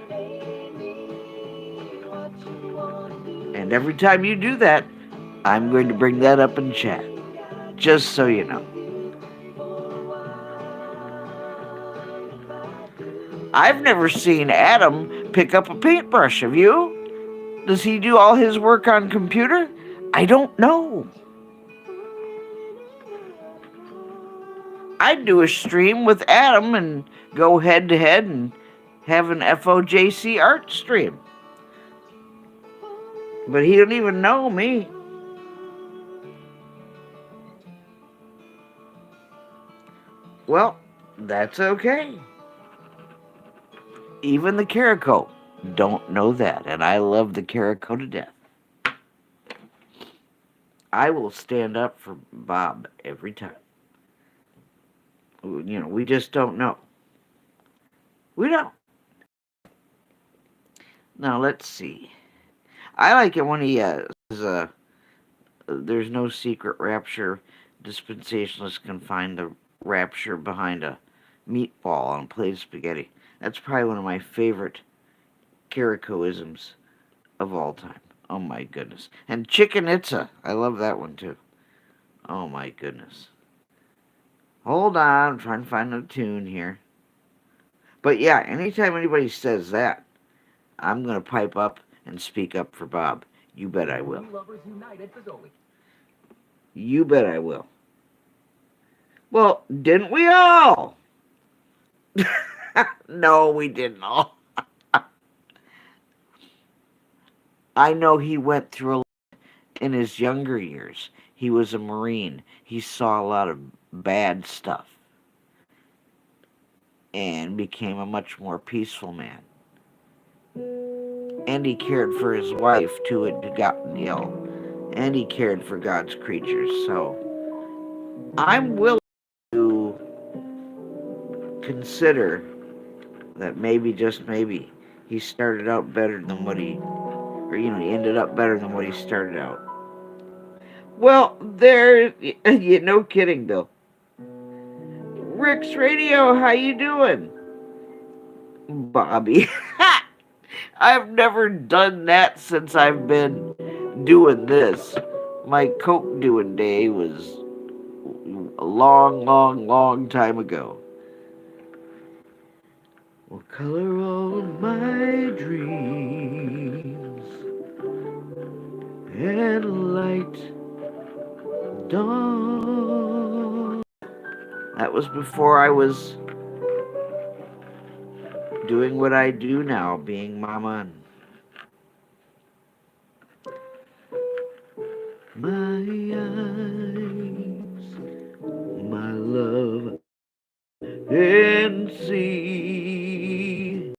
And every time you do that, I'm going to bring that up in chat. Just so you know. I've never seen Adam pick up a paintbrush, have you? Does he do all his work on computer? I don't know. I'd do a stream with Adam and go head to head and have an FOJC art stream. But he don't even know me. Well, that's okay. Even the Carico don't know that, and I love the Carico to death. I will stand up for Bob every time. You know, we just don't know. We don't. Now, let's see. I like it when he says, there's no secret rapture. Dispensationalists can find the rapture behind a meatball on a plate of spaghetti. That's probably one of my favorite Caricoisms of all time. Oh my goodness. And Chicken Itza. I love that one too. Oh my goodness. Hold on, I'm trying to find a tune here. But yeah, anytime anybody says that, I'm going to pipe up and speak up for Bob. You bet I will. You bet I will. Well, didn't we all? No, we didn't all. I know he went through a lot in his younger years. He was a Marine. He saw a lot of bad stuff and became a much more peaceful man. And he cared for his wife, too, who had gotten ill. And he cared for God's creatures. So I'm willing to consider that maybe, just maybe, he started out better than what he ended up better than what he started out. Well, no kidding, Bill. Rick's Radio, how you doing? Bobby. I've never done that since I've been doing this. My coke doing day was a long, long, long time ago. Will color all my dreams and light dawn. That was before I was doing what I do now, being mama. My eyes, my love, and see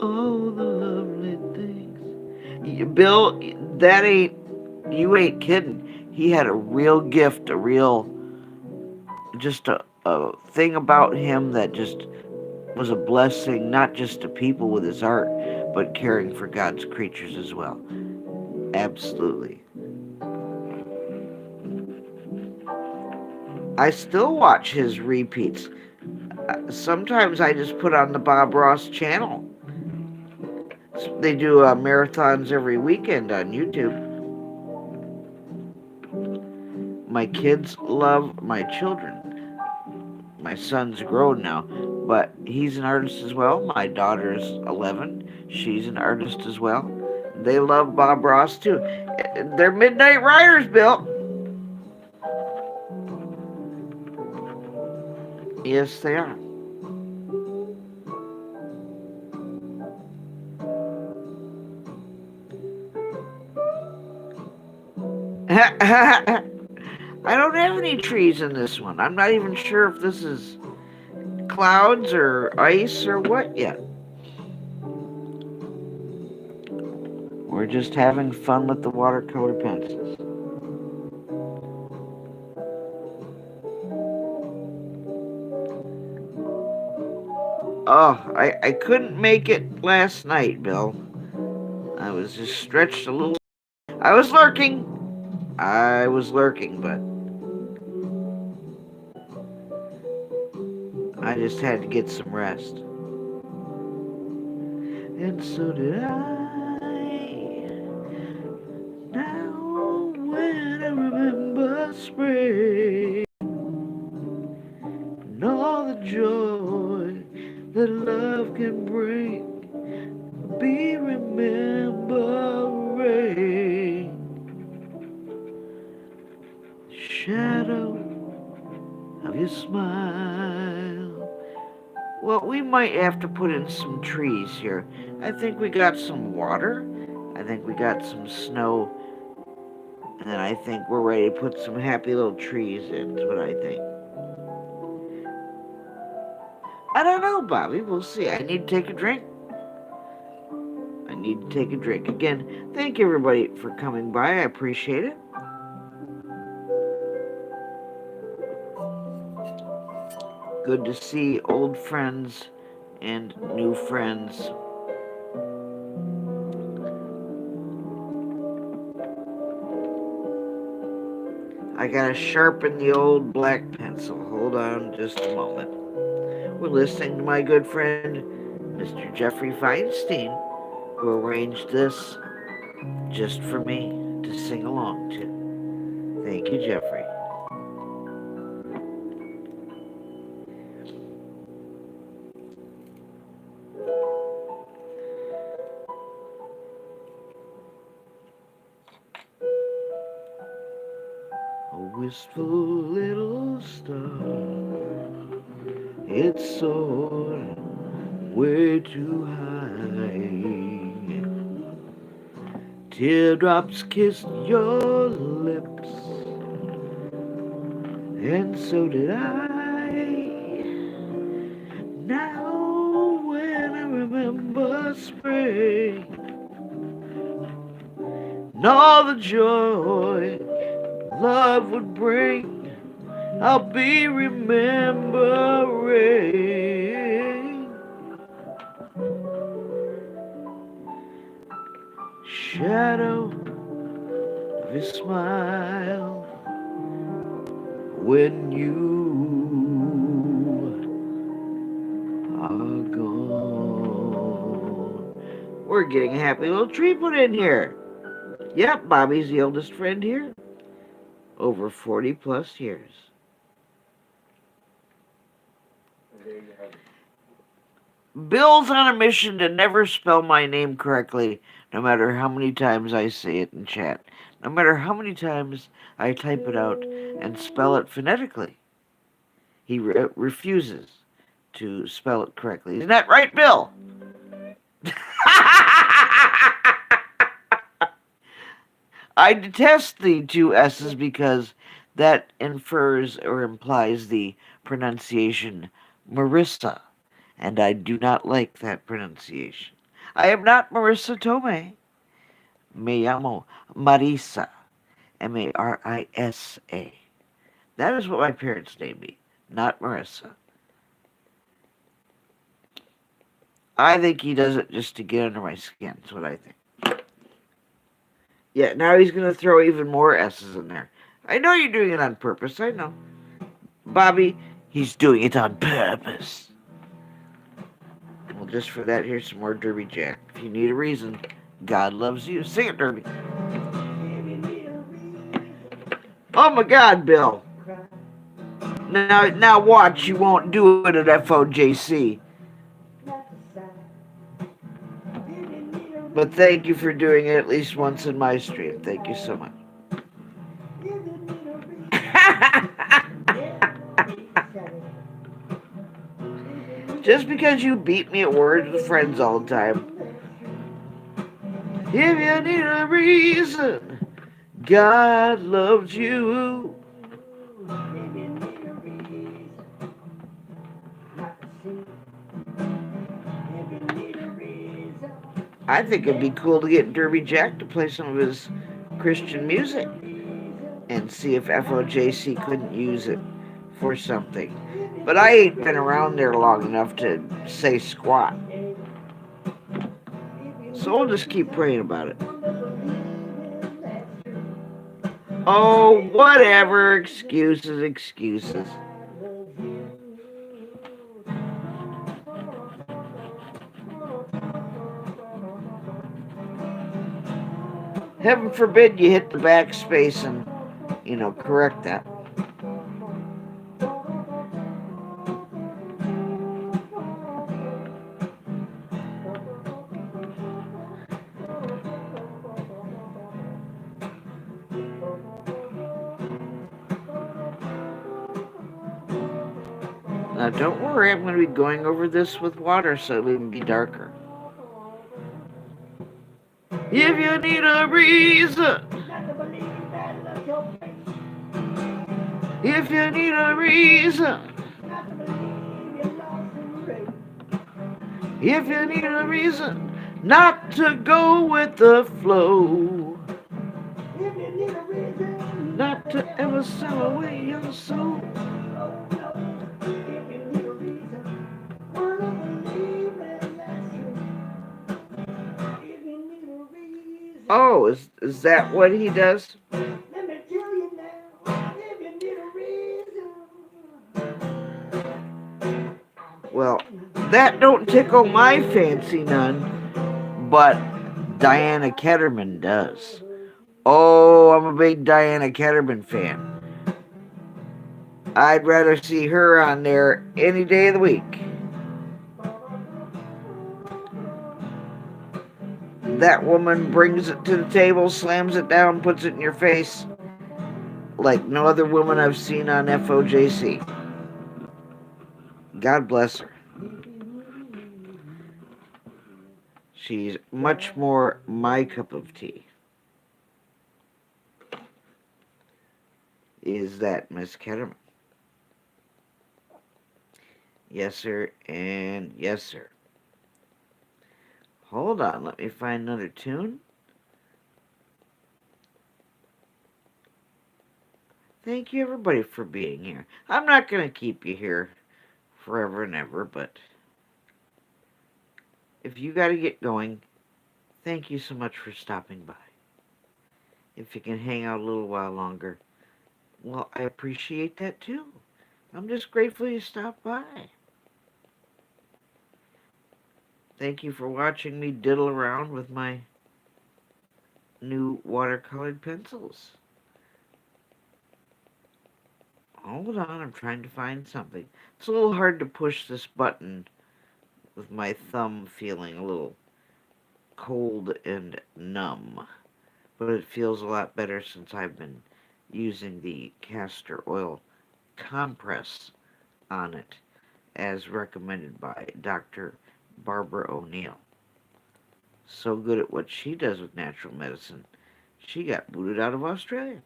all the lovely things. Bill, you ain't kidding. He had a real gift, a real just a thing about him that just was a blessing, not just to people with his art, but caring for God's creatures as well. Absolutely. I still watch his repeats. Sometimes I just put on the Bob Ross channel. They do marathons every weekend on YouTube. My kids love my children. My son's grown now, but he's an artist as well. My daughter's 11. She's an artist as well. They love Bob Ross too. They're midnight riders, Bill. Yes, they are. I don't have any trees in this one. I'm not even sure if this is clouds or ice or what yet. We're just having fun with the watercolor pencils. Oh, I couldn't make it last night, Bill. I was just stretched a little. I was lurking. But I just had to get some rest. And so did I. Now when I remember spring and all the joy that love can bring, be remembering the shadow of your smile. Well, we might have to put in some trees here. I think we got some water. I think we got some snow. And then I think we're ready to put some happy little trees in. That's what I think. I don't know, Bobby. We'll see. I need to take a drink. Again, thank you, everybody, for coming by. I appreciate it. Good to see old friends and new friends. I gotta sharpen the old black pencil. Hold on just a moment. We're listening to my good friend, Mr. Jeffrey Feinstein, who arranged this just for me to sing along to. Thank you, Jeffrey. A wistful little star, it soared way too high. Teardrops kissed your lips, and so did I. Now when I remember spring and all the joy love would bring, I'll be remembering shadow of your smile when you are gone. We're getting a happy little tree put in here. Yep, Bobby's the oldest friend here. Over 40 plus years. Bill's on a mission to never spell my name correctly, no matter how many times I say it in chat, no matter how many times I type it out and spell it phonetically. He refuses to spell it correctly. Isn't that right, Bill? I detest the two S's because that infers or implies the pronunciation Marissa, and I do not like that pronunciation. I am not Marissa Tomei. Me llamo Marisa, Marisa. That is what my parents named me. not Marissa. I think he does it just to get under my skin. That's what I think. Yeah, now he's going to throw even more S's in there. I know you're doing it on purpose. I know. Bobby, he's doing it on purpose. Well, just for that, here's some more Derby Jack. If you need a reason, God loves you. Sing it, Derby. Oh my God, Bill. Now watch, you won't do it at FOJC. But thank you for doing it at least once in my stream. Thank you so much. Just because you beat me at words with friends all the time. If you need a reason, God loves you. I think it'd be cool to get Derby Jack to play some of his Christian music and see if FOJC couldn't use it for something. But I ain't been around there long enough to say squat. So we'll just keep praying about it. Oh, whatever. Excuses, excuses. Heaven forbid you hit the backspace and, correct that. Now, don't worry, I'm going to be going over this with water so it'll even be darker. If you need a reason, if you need a reason, if you need a reason not to go with the flow, not to ever sell away your soul. Oh, is that what he does? Well, that don't tickle my fancy none, but Diana Ketterman does. Oh, I'm a big Diana Ketterman fan. I'd rather see her on there any day of the week. That woman brings it to the table, slams it down, puts it in your face like no other woman I've seen on FOJC. God bless her. She's much more my cup of tea. Is that Miss Ketterman? Yes, sir, and yes, sir. Hold on, let me find another tune. Thank you, everybody, for being here. I'm not going to keep you here forever and ever, but if you got to get going, thank you so much for stopping by. If you can hang out a little while longer, well, I appreciate that too. I'm just grateful you stopped by. Thank you for watching me diddle around with my new watercolored pencils. Hold on, I'm trying to find something. It's a little hard to push this button with my thumb feeling a little cold and numb. But it feels a lot better since I've been using the castor oil compress on it as recommended by Dr. Barbara O'Neill. So good at what she does with natural medicine, she got booted out of Australia.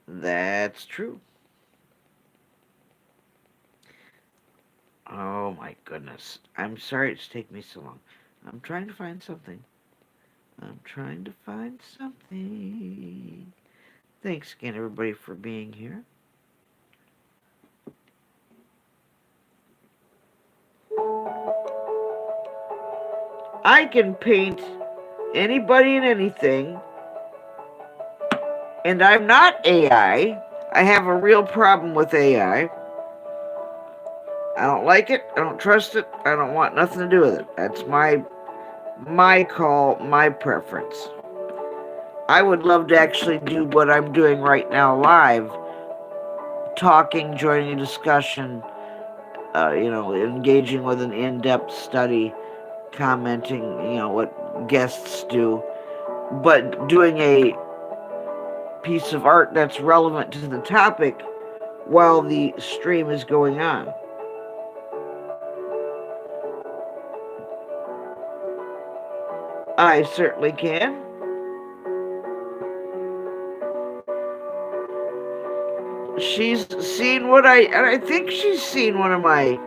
That's true. Oh my goodness. I'm sorry it's taken me so long. I'm trying to find something. Thanks again, everybody, for being here. I can paint anybody and anything, and I'm not AI. I have a real problem with AI. I don't like it. I don't trust it. I don't want nothing to do with it. That's my call, my preference. I would love to actually do what I'm doing right now live, talking, joining a discussion, engaging with an in-depth study, commenting, what guests do, but doing a piece of art that's relevant to the topic while the stream is going on. I certainly can. She's seen and I think she's seen one of my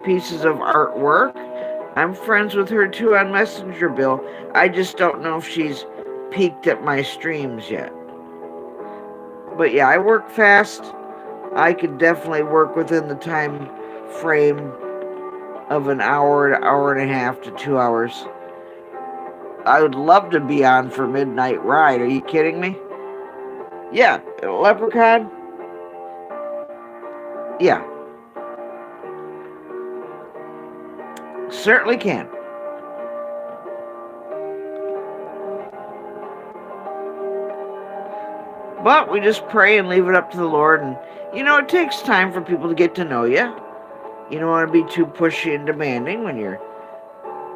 pieces of artwork. I'm friends with her too on Messenger, Bill. I just don't know if she's peeked at my streams yet. But yeah, I work fast. I could definitely work within the time frame of an hour and a half to 2 hours. I would love to be on for Midnight Ride. Are you kidding me? Yeah, Leprechaun? Yeah. Certainly can. But we just pray and leave it up to the Lord. And, it takes time for people to get to know you. You don't want to be too pushy and demanding when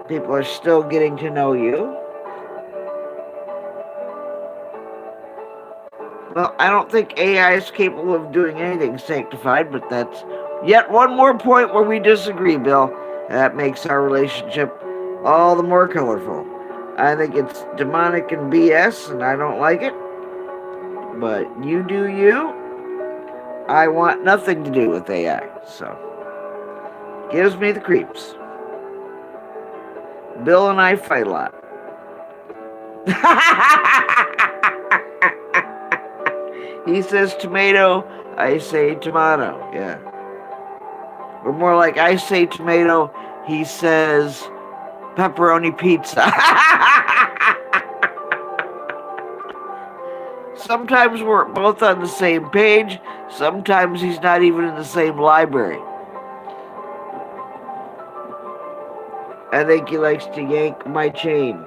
people are still getting to know you. Well, I don't think AI is capable of doing anything sanctified, but that's yet one more point where we disagree, Bill. That makes our relationship all the more colorful. I think it's demonic and BS, and I don't like it. But you do you. I want nothing to do with AI, so gives me the creeps. Bill and I fight a lot. He says tomato, I say tomato. Yeah. Or more like I say tomato, he says pepperoni pizza. Sometimes we're both on the same page. Sometimes he's not even in the same library. I think he likes to yank my chain.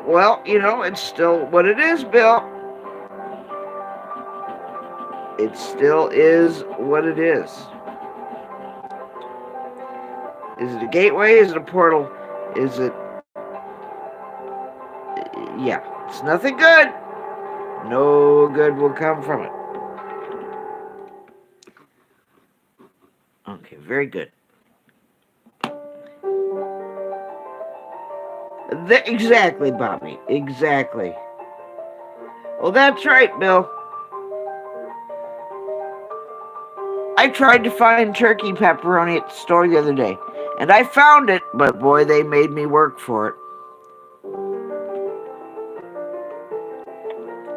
Well, it's still what it is, Bill. It still is what it is. Is it a gateway? Is it a portal? Is it... Yeah, it's nothing good. No good will come from it. Okay, very good. Exactly, Bobby. Exactly. Well, that's right, Bill. I tried to find turkey pepperoni at the store the other day, and I found it, but boy, they made me work for it.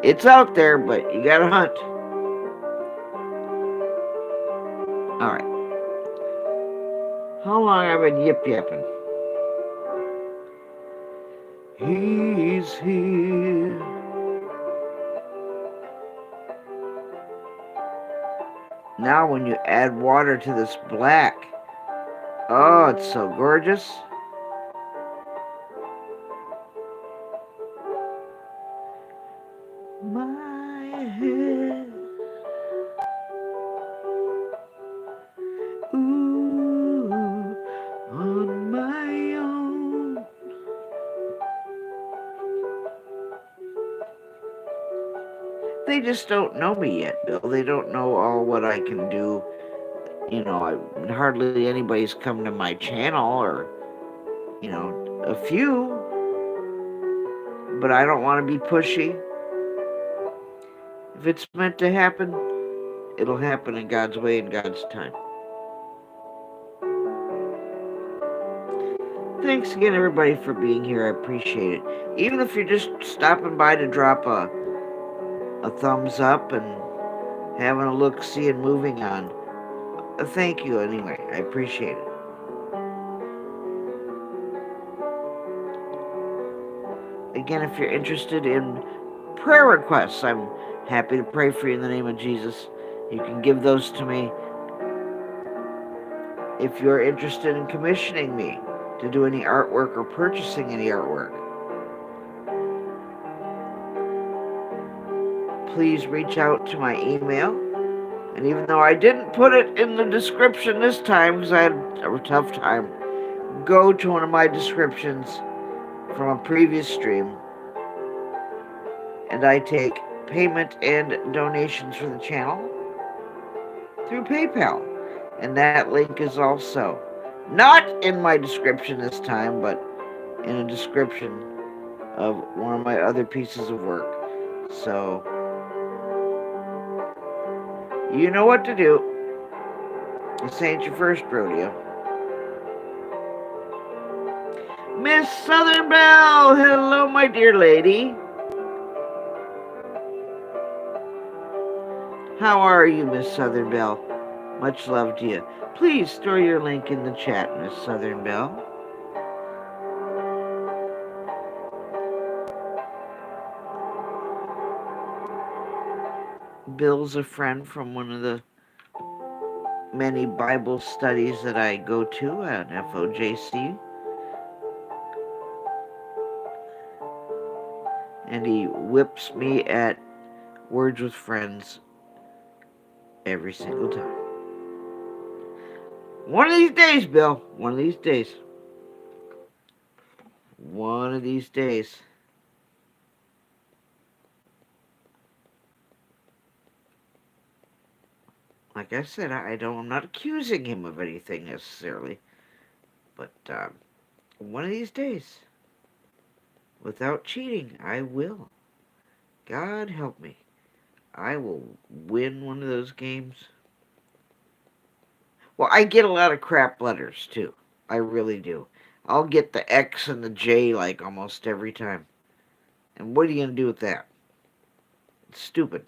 It's out there, but you gotta hunt. Alright. How long have I been yip-yapping? He's here. Now when you add water to this black, oh, it's so gorgeous. My head, ooh, on my own. They just don't know me yet, Bill. They don't know all what I can do. Hardly anybody's come to my channel, or, a few. But I don't want to be pushy. If it's meant to happen, it'll happen in God's way and God's time. Thanks again, everybody, for being here. I appreciate it. Even if you're just stopping by to drop a thumbs up and having a look-see and moving on, Thank you anyway. I appreciate it. Again, if you're interested in prayer requests, I'm happy to pray for you in the name of Jesus. You can give those to me. If you're interested in commissioning me to do any artwork or purchasing any artwork, please reach out to my email. And even though I didn't put it in the description this time because I had a tough time, go to one of my descriptions from a previous stream, and I take payment and donations for the channel through PayPal. And that link is also not in my description this time, but in a description of one of my other pieces of work. So, you know what to do. This ain't your first rodeo. Miss Southern Belle! Hello, my dear lady. How are you, Miss Southern Belle? Much love to you. Please throw your link in the chat, Miss Southern Belle. Bill's a friend from one of the many Bible studies that I go to at FOJC. And he whips me at Words with Friends every single time. One of these days, Bill. One of these days. One of these days. Like I said, I'm not accusing him of anything necessarily. But one of these days, without cheating, I will. God help me. I will win one of those games. Well, I get a lot of crap letters, too. I really do. I'll get the X and the J, like, almost every time. And what are you going to do with that? It's stupid.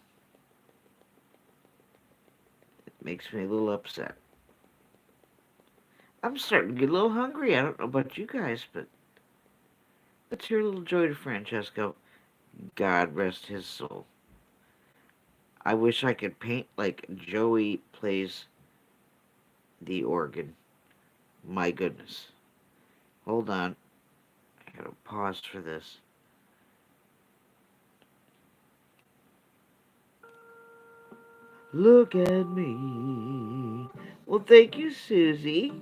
It makes me a little upset. I'm starting to get a little hungry. I don't know about you guys, but let's hear a little Joy DeFrancesco. God rest his soul. I wish I could paint like Joey plays the organ. My goodness. Hold on. I gotta pause for this. Look at me. Well, thank you, Susie.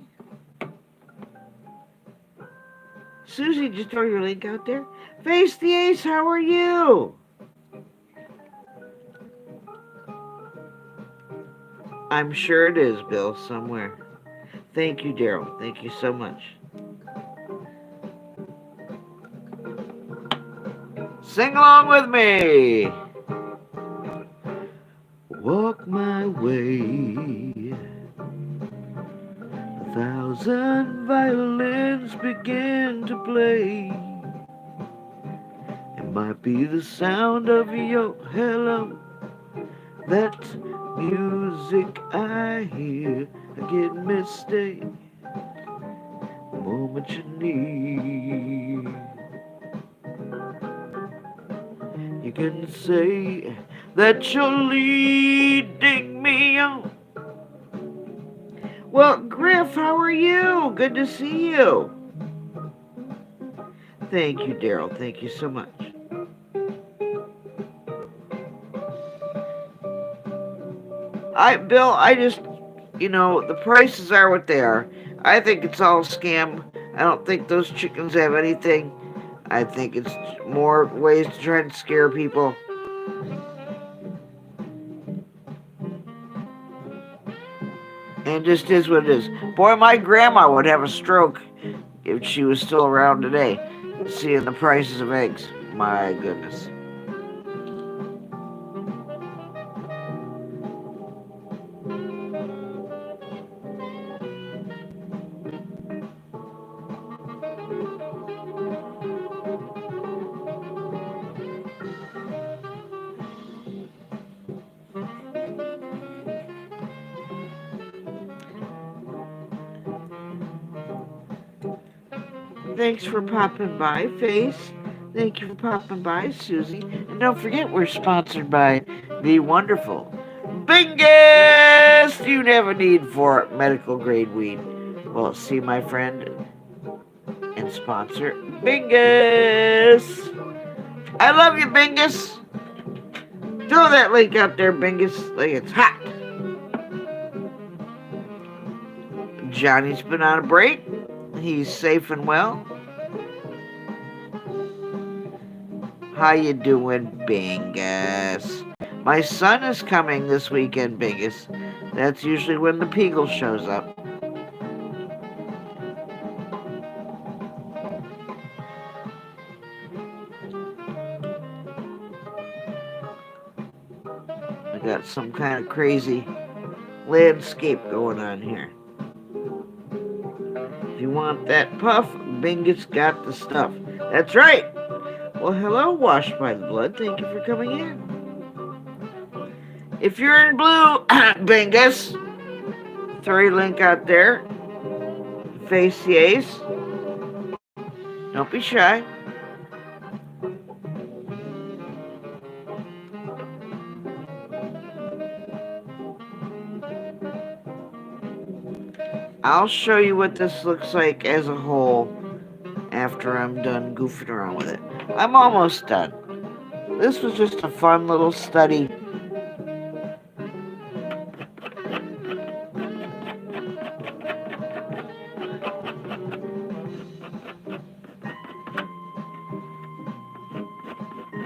Susie, did you throw your link out there? Face the Ace, how are you? I'm sure it is, Bill, somewhere. Thank you, Daryl. Thank you so much. Sing along with me. Walk my way. 1,000 violins begin to play. It might be the sound of your hello. That music I hear, I get mistake. The moment you need. You can say that you're leading me on. Well, Griff, how are you? Good to see you. Thank you, Daryl. Thank you so much. Bill, I just, the prices are what they are. I think it's all a scam. I don't think those chickens have anything. I think it's more ways to try and scare people. And it just is what it is. Boy, my grandma would have a stroke if she was still around today, seeing the prices of eggs. My goodness. Thanks for popping by, Face. Thank you for popping by, Susie. And don't forget, we're sponsored by the wonderful Bingus! You never need for medical grade weed. Well, see my friend and sponsor, Bingus! I love you, Bingus! Throw that link out there, Bingus, like it's hot. Johnny's been on a break. He's safe and well. How you doing, Bingus? My son is coming this weekend, Bingus. That's usually when the Peagle shows up. I got some kind of crazy landscape going on here. If you want that puff, Bingus got the stuff. That's right. Well, hello, Washed by the Blood. Thank you for coming in. If you're in blue, Bingus, throw your link out there. Face the ace. Don't be shy. I'll show you what this looks like as a whole after I'm done goofing around with it. I'm almost done. This was just a fun little study.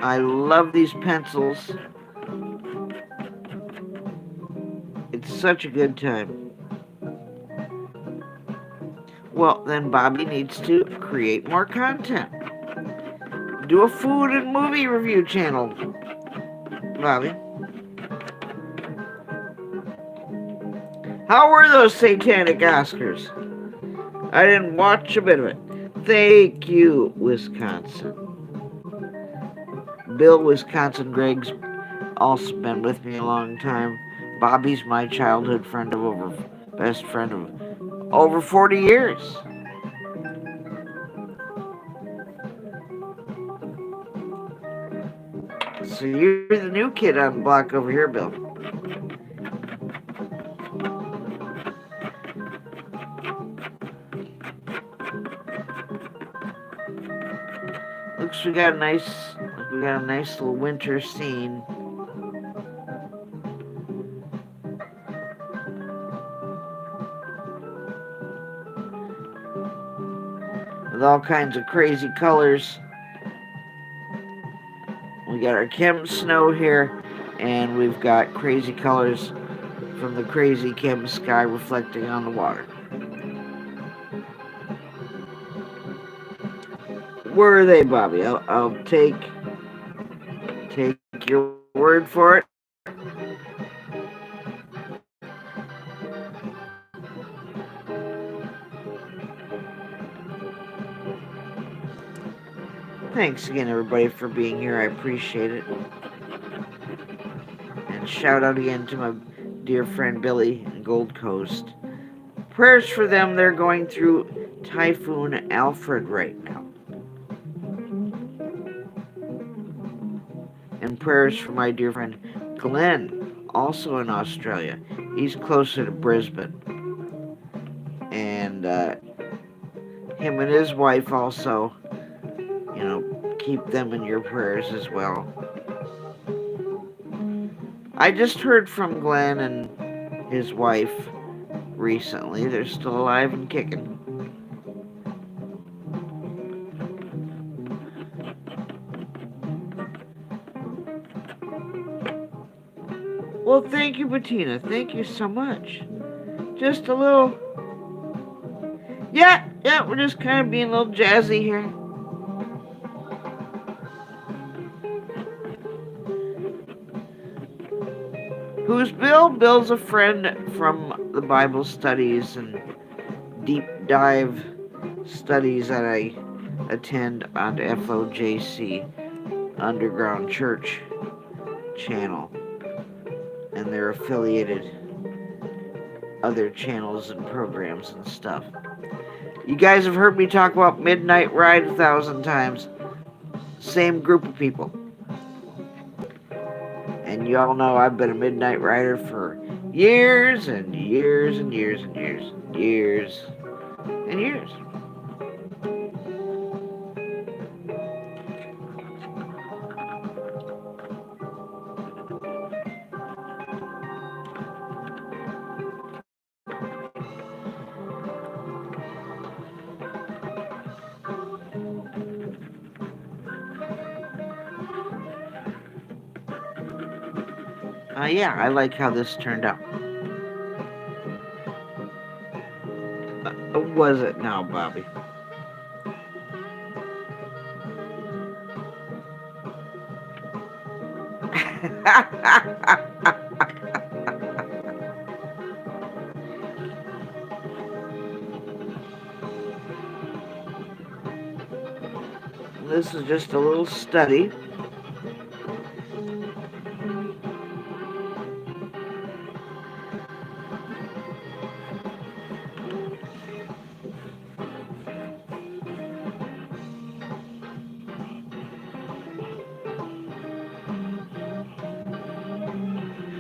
I love these pencils. It's such a good time. Well, then Bobby needs to create more content. Do a food and movie review channel, Bobby. How were those satanic Oscars? I didn't watch a bit of it. Thank you, Wisconsin. Bill, Wisconsin. Greg's also been with me a long time. Bobby's my childhood friend of best friend of over 40 years. So you're the new kid on the block over here, Bill. Looks we got a nice little winter scene. With all kinds of crazy colors. We got our chem snow here, and we've got crazy colors from the crazy chem sky reflecting on the water. Where are they, Bobby? I'll take your word for it. Thanks again, everybody, for being here. I appreciate it. And shout out again to my dear friend Billy in Gold Coast. Prayers for them. They're going through Typhoon Alfred right now. And prayers for my dear friend Glenn, also in Australia. He's closer to Brisbane. And him and his wife also, keep them in your prayers as well. I just heard from Glenn and his wife recently. They're still alive and kicking. Well, thank you, Bettina. Thank you so much. Just a little... Yeah, we're just kind of being a little jazzy here. Who's Bill? Bill's a friend from the Bible studies and deep dive studies that I attend on the FOJC Underground Church channel and their affiliated other channels and programs and stuff. You guys have heard me talk about Midnight Ride 1,000 times. Same group of people. And you all know I've been a Midnight Rider for years and years and years and years and years and years. Yeah, I like how this turned out. Was it now, Bobby? This is just a little study.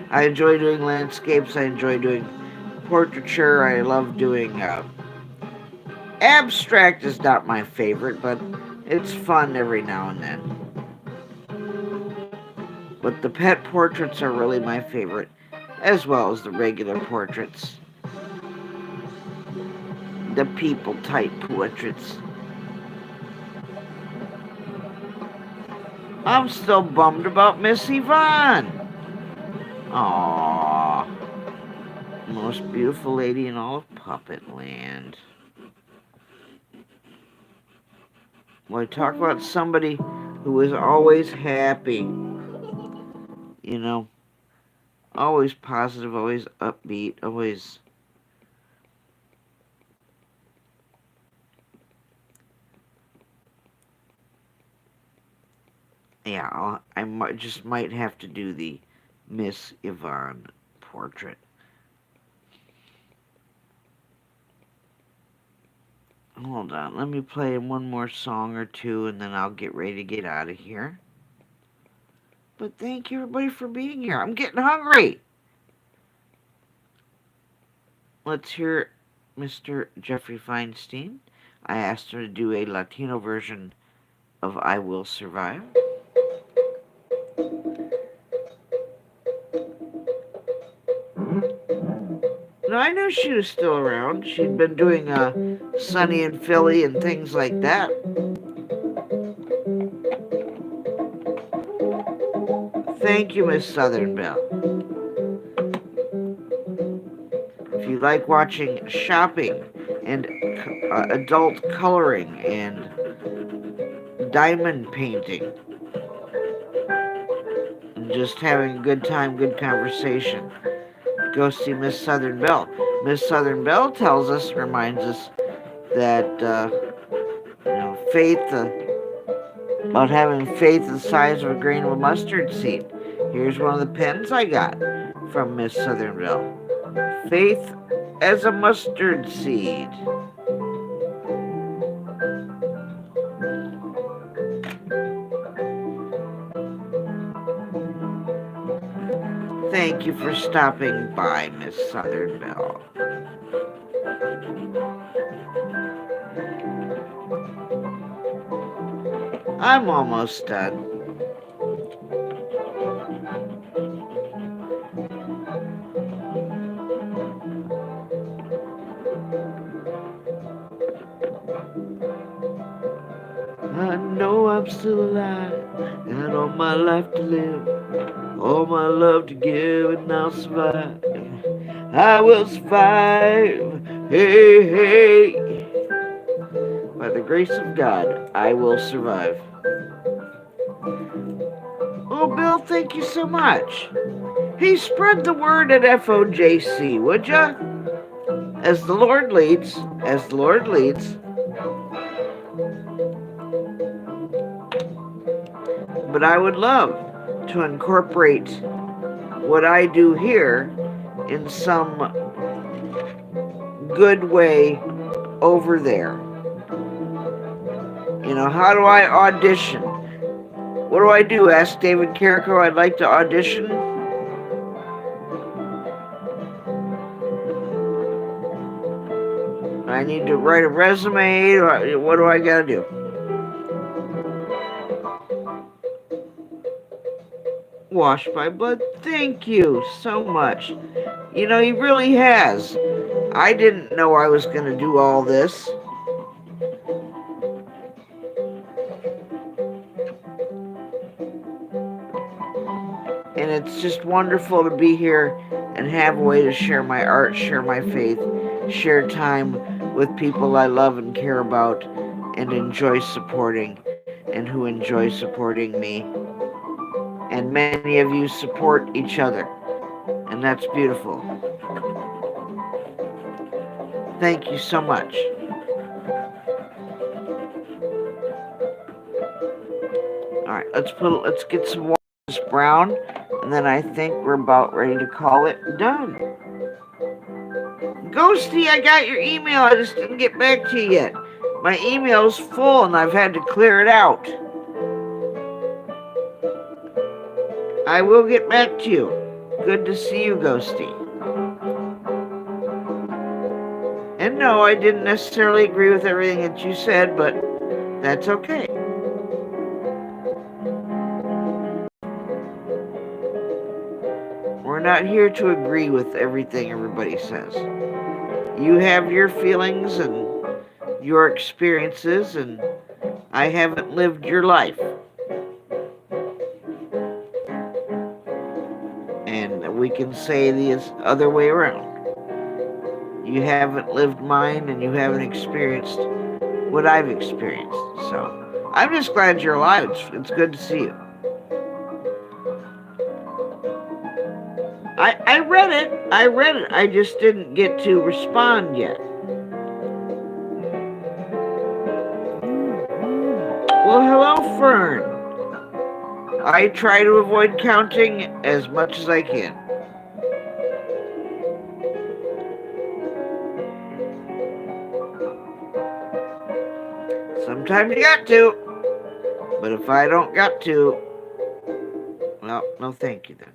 I enjoy doing landscapes. I enjoy doing portraiture. I love doing abstract is not my favorite, but it's fun every now and then. But the pet portraits are really my favorite, as well as the regular portraits. The people type portraits. I'm still bummed about Miss Yvonne. Aww. Most beautiful lady in all of Puppet Land. Well, I talk about somebody who is always happy. You know, always positive, always upbeat, always... Yeah, I just might have to do the Miss Yvonne portrait. Hold on, let me play one more song or two, and then I'll get ready to get out of here. But thank you, everybody, for being here. I'm getting hungry. Let's hear Mr. Jeffrey Feinstein. I asked him to do a Latino version of I Will Survive. No, I knew she was still around. She'd been doing Sunny in Philly and things like that. Thank you, Miss Southern Belle. If you like watching shopping and adult coloring and diamond painting and just having a good time, good conversation, go see Miss Southern Belle. Miss Southern Belle tells us, reminds us that, faith, about having faith the size of a grain of a mustard seed. Here's one of the pens I got from Miss Southern Belle. Faith as a mustard seed. Thank you for stopping by, Miss Southern Belle. I'm almost done. I know I'm still alive, and all my life to live, all my love to give, and I'll survive. I will survive, hey, hey. By the grace of God, I will survive. Oh, Bill, thank you so much. Hey, spread the word at FOJC, would ya? As the Lord leads, as the Lord leads. But I would love to incorporate what I do here in some good way over there. You know, how do I audition? What do I do? Ask David Carrico I'd like to audition? I need to write a resume. What do I gotta do? Washed by blood. Thank you so much. You know, he really has. I didn't know I was going to do all this. And it's just wonderful to be here and have a way to share my art, share my faith, share time with people I love and care about and enjoy supporting, and who enjoy supporting me. And many of you support each other, and that's beautiful. Thank you so much. All right, let's get some water brown, and then I think we're about ready to call it done. Ghosty, I got your email. I just didn't get back to you yet. My email's full, and I've had to clear it out. I will get back to you. Good to see you, Ghosty. And no, I didn't necessarily agree with everything that you said, but that's okay. We're not here to agree with everything everybody says. You have your feelings and your experiences, and I haven't lived your life. And we can say the other way around. You haven't lived mine, and you haven't experienced what I've experienced. So I'm just glad you're alive. It's good to see you. I read it. I just didn't get to respond yet. Well, hello, Fern. I try to avoid counting as much as I can. Sometimes you got to. But if I don't got to, well, no thank you then.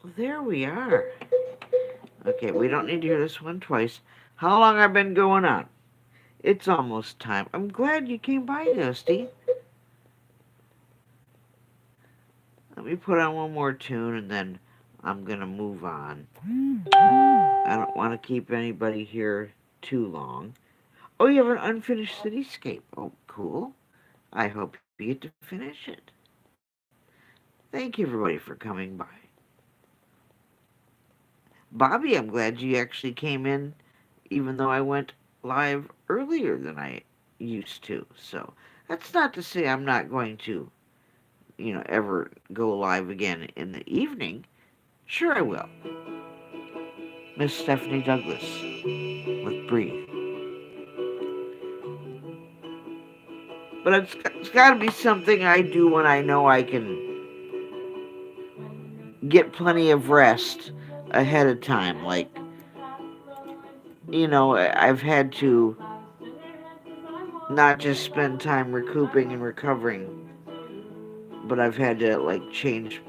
Well, there we are. Okay, we don't need to hear this one twice. How long I've been going on? It's almost time. I'm glad you came by, Dusty. Let me put on one more tune and then I'm going to move on. I don't want to keep anybody here too long. Oh, you have an unfinished cityscape. Oh, cool. I hope you get to finish it. Thank you, everybody, for coming by. Bobby, I'm glad you actually came in, even though I went live earlier than I used to. So that's not to say I'm not going to, ever go live again in the evening. Sure I will. Miss Stephanie Douglas with Breathe. But it's got to be something I do when I know I can get plenty of rest ahead of time. Like, I've had to not just spend time recouping and recovering, but I've had to, change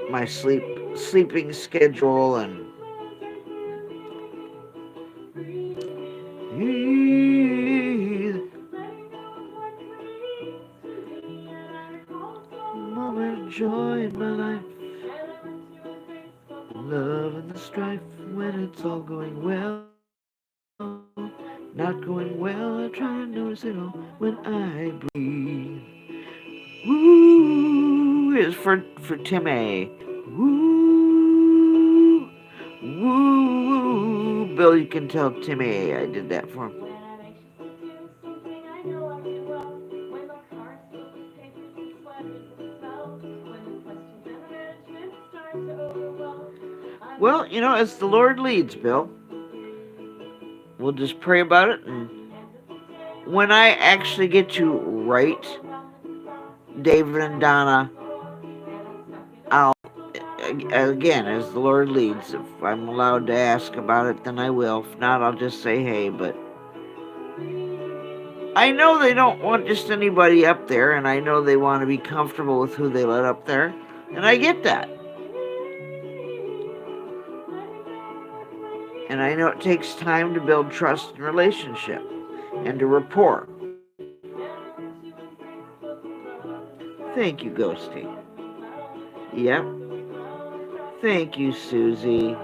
my sleeping schedule and moment joy in my life, love and the strife when it's all going well, not going well. I try to notice it all when I breathe. Woo is for Timmy. Woo, woo. Bill, you can tell Timmy I did that for him. Well, as the Lord leads, Bill. We'll just pray about it, and when I actually get to write David and Donna, I'll, again, as the Lord leads, if I'm allowed to ask about it, then I will. If not, I'll just say hey, but I know they don't want just anybody up there, and I know they want to be comfortable with who they let up there, and I get that. And I know it takes time to build trust and relationship and to rapport. Thank you, Ghosty. Yep. Thank you, Susie.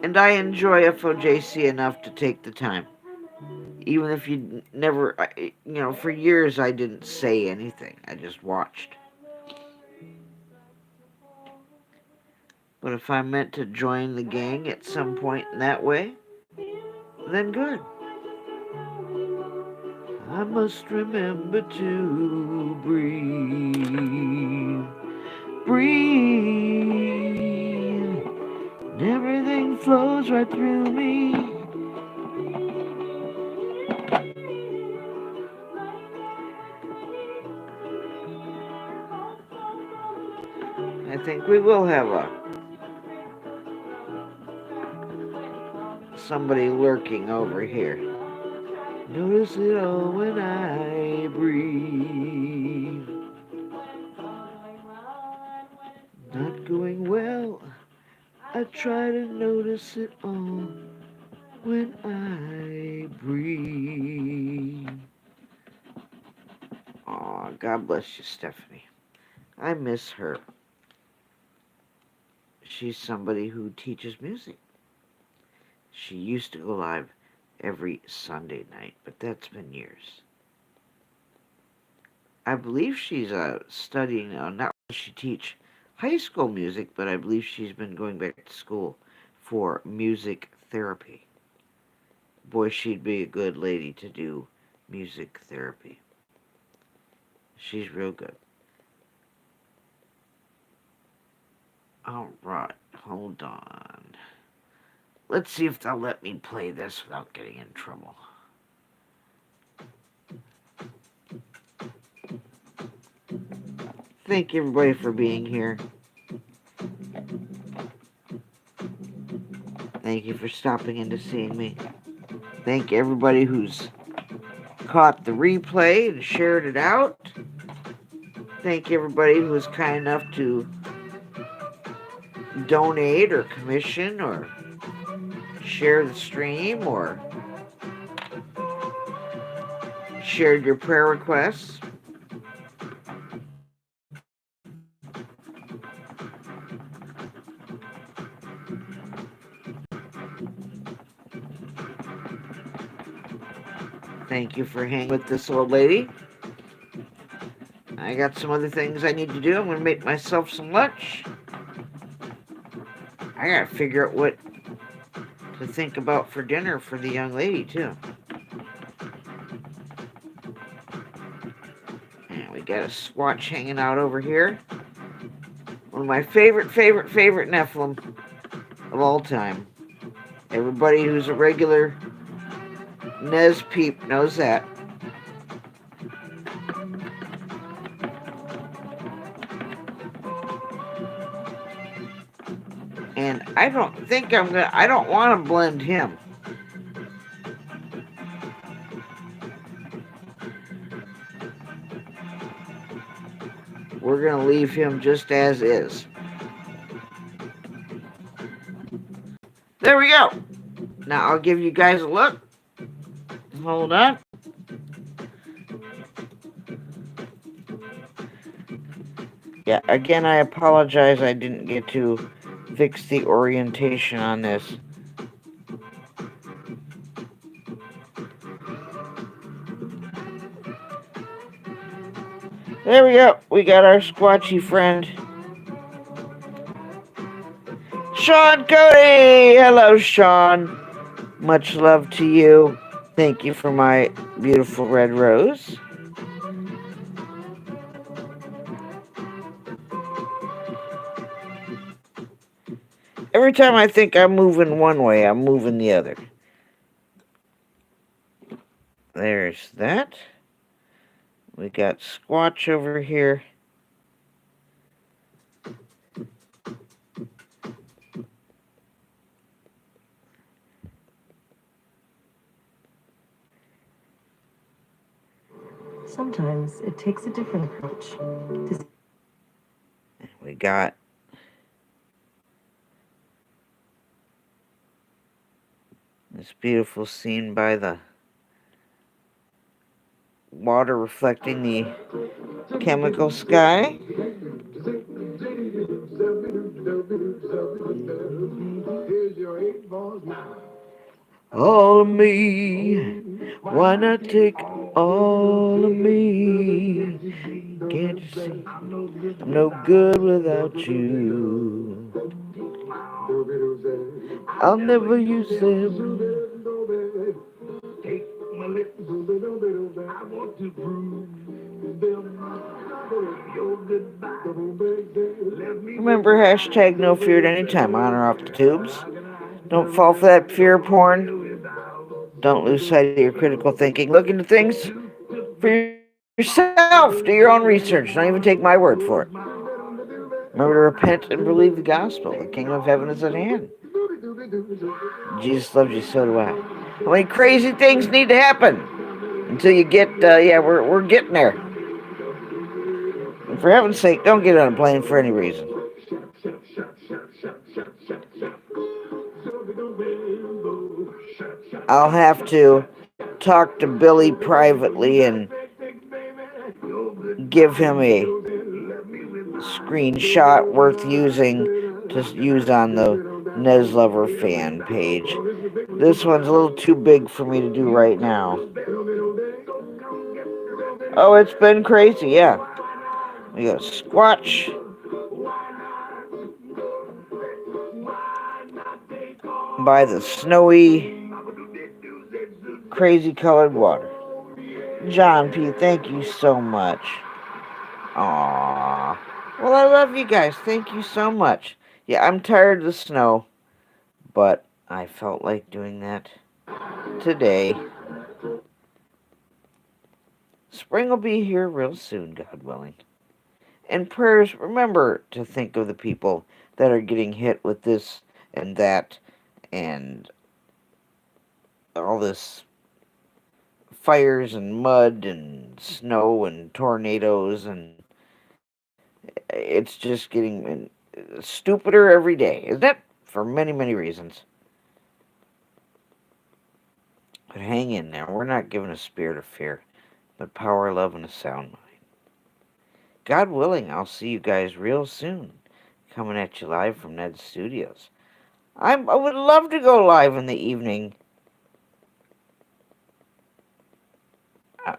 And I enjoy FOJC enough to take the time. Even if you never, for years I didn't say anything. I just watched. But if I'm meant to join the gang at some point in that way, then good. I must remember to breathe. Breathe. And everything flows right through me. I think we will have somebody lurking over here. Notice it all when I breathe. Not going well. I try to notice it all when I breathe. Aw, God bless you, Stephanie. I miss her. She's somebody who teaches music. She used to go live every Sunday night, but that's been years. I believe she's studying now. Not only does she teach high school music, but I believe she's been going back to school for music therapy. Boy, she'd be a good lady to do music therapy. She's real good. All right, hold on. Let's see if they'll let me play this without getting in trouble. Thank everybody for being here. Thank you for stopping in to seeing me. Thank everybody who's caught the replay and shared it out. Thank everybody who was kind enough to donate or commission or share the stream or shared your prayer requests. Thank you for hanging with this old lady. I got some other things I need to do. I'm going to make myself some lunch. I got to figure out what to think about for dinner for the young lady, too. And we got a Squatch hanging out over here. One of my favorite Nephilim of all time. Everybody who's a regular Nez peep knows that. And I don't want to blend him. We're going to leave him just as is. There we go. Now I'll give you guys a look. Hold on. Yeah, again, I apologize I didn't get to fix the orientation on this. There we go. We got our squatchy friend. Sean Cody! Hello, Sean. Much love to you. Thank you for my beautiful red rose. Every time I think I'm moving one way, I'm moving the other. There's that. We got Squatch over here. Sometimes it takes a different approach. We got this beautiful scene by the water reflecting the chemical sky. All of me, why not take all of me? Can't you see? I'm no good without you. I'll never use them. Remember, hashtag no fear at any time. On or off the tubes. Don't fall for that fear porn. Don't lose sight of your critical thinking. Look into things for yourself. Do your own research. Don't even take my word for it. Remember to repent and believe the gospel. The kingdom of heaven is at hand. Jesus loves you, so do I. How many crazy things need to happen until you get, we're getting there. And for heaven's sake, don't get on a plane for any reason. I'll have to talk to Billy privately and give him a screenshot worth using to use on the Neslover fan page. This one's a little too big for me to do right now. Oh, it's been crazy, yeah. We got Squatch. By the snowy, crazy colored water. John P., thank you so much. Aww. Well, I love you guys. Thank you so much. Yeah, I'm tired of the snow, but I felt like doing that today. Spring will be here real soon, God willing. And prayers, remember to think of the people that are getting hit with this and that and all this fires and mud and snow and tornadoes, and it's just getting stupider every day, isn't it? For many, many reasons. But hang in there. We're not given a spirit of fear, but power, love, and a sound mind. God willing, I'll see you guys real soon. Coming at you live from Ned's Studios. I would love to go live in the evening.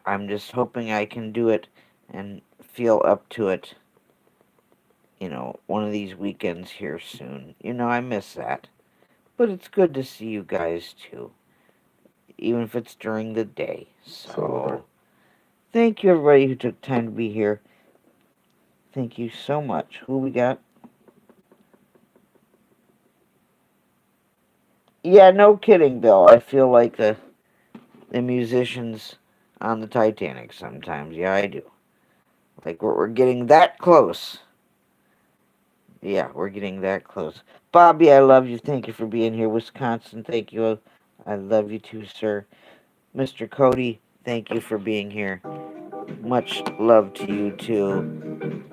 I'm just hoping I can do it and feel up to it, one of these weekends here soon. I miss that. But it's good to see you guys too, even if it's during the day. So, thank you everybody who took time to be here. Thank you so much. Who we got? Yeah, no kidding, Bill. I feel like the musicians on the Titanic sometimes. Yeah, I do. Like we're getting that close. Yeah, we're getting that close. Bobby, I love you. Thank you for being here. Wisconsin, thank you. I love you too, sir. Mr. Cody, thank you for being here. Much love to you too.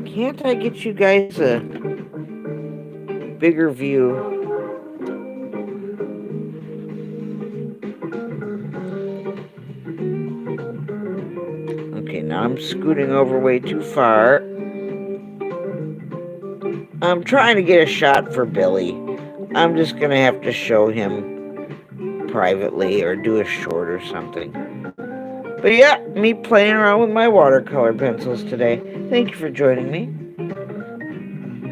Can't I get you guys a bigger view? Okay, now I'm scooting over way too far. I'm trying to get a shot for Billy. I'm just gonna have to show him privately or do a short or something. But yeah, me playing around with my watercolor pencils today. Thank you for joining me.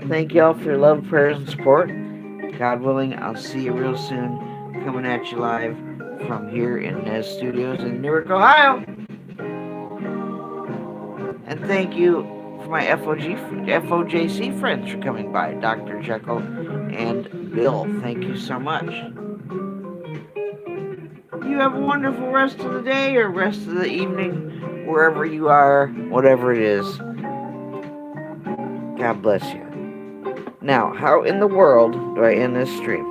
Thank you all for your love, prayers, and support. God willing, I'll see you real soon. Coming at you live from here in Nez Studios in Newark, Ohio. And thank you for my FOJC friends for coming by. Dr. Jekyll and Bill, thank you so much. you have a wonderful rest of the day or rest of the evening, wherever you are, whatever it is. God bless you. Now, how in the world do I end this stream?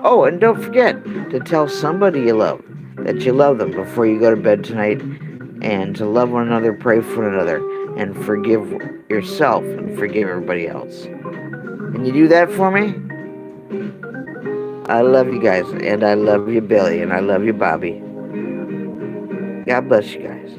Oh, and don't forget to tell somebody you love that you love them before you go to bed tonight, and to love one another, pray for one another, and forgive yourself and forgive everybody else. Can you do that for me? I love you guys, and I love you, Billy, and I love you, Bobby. God bless you guys.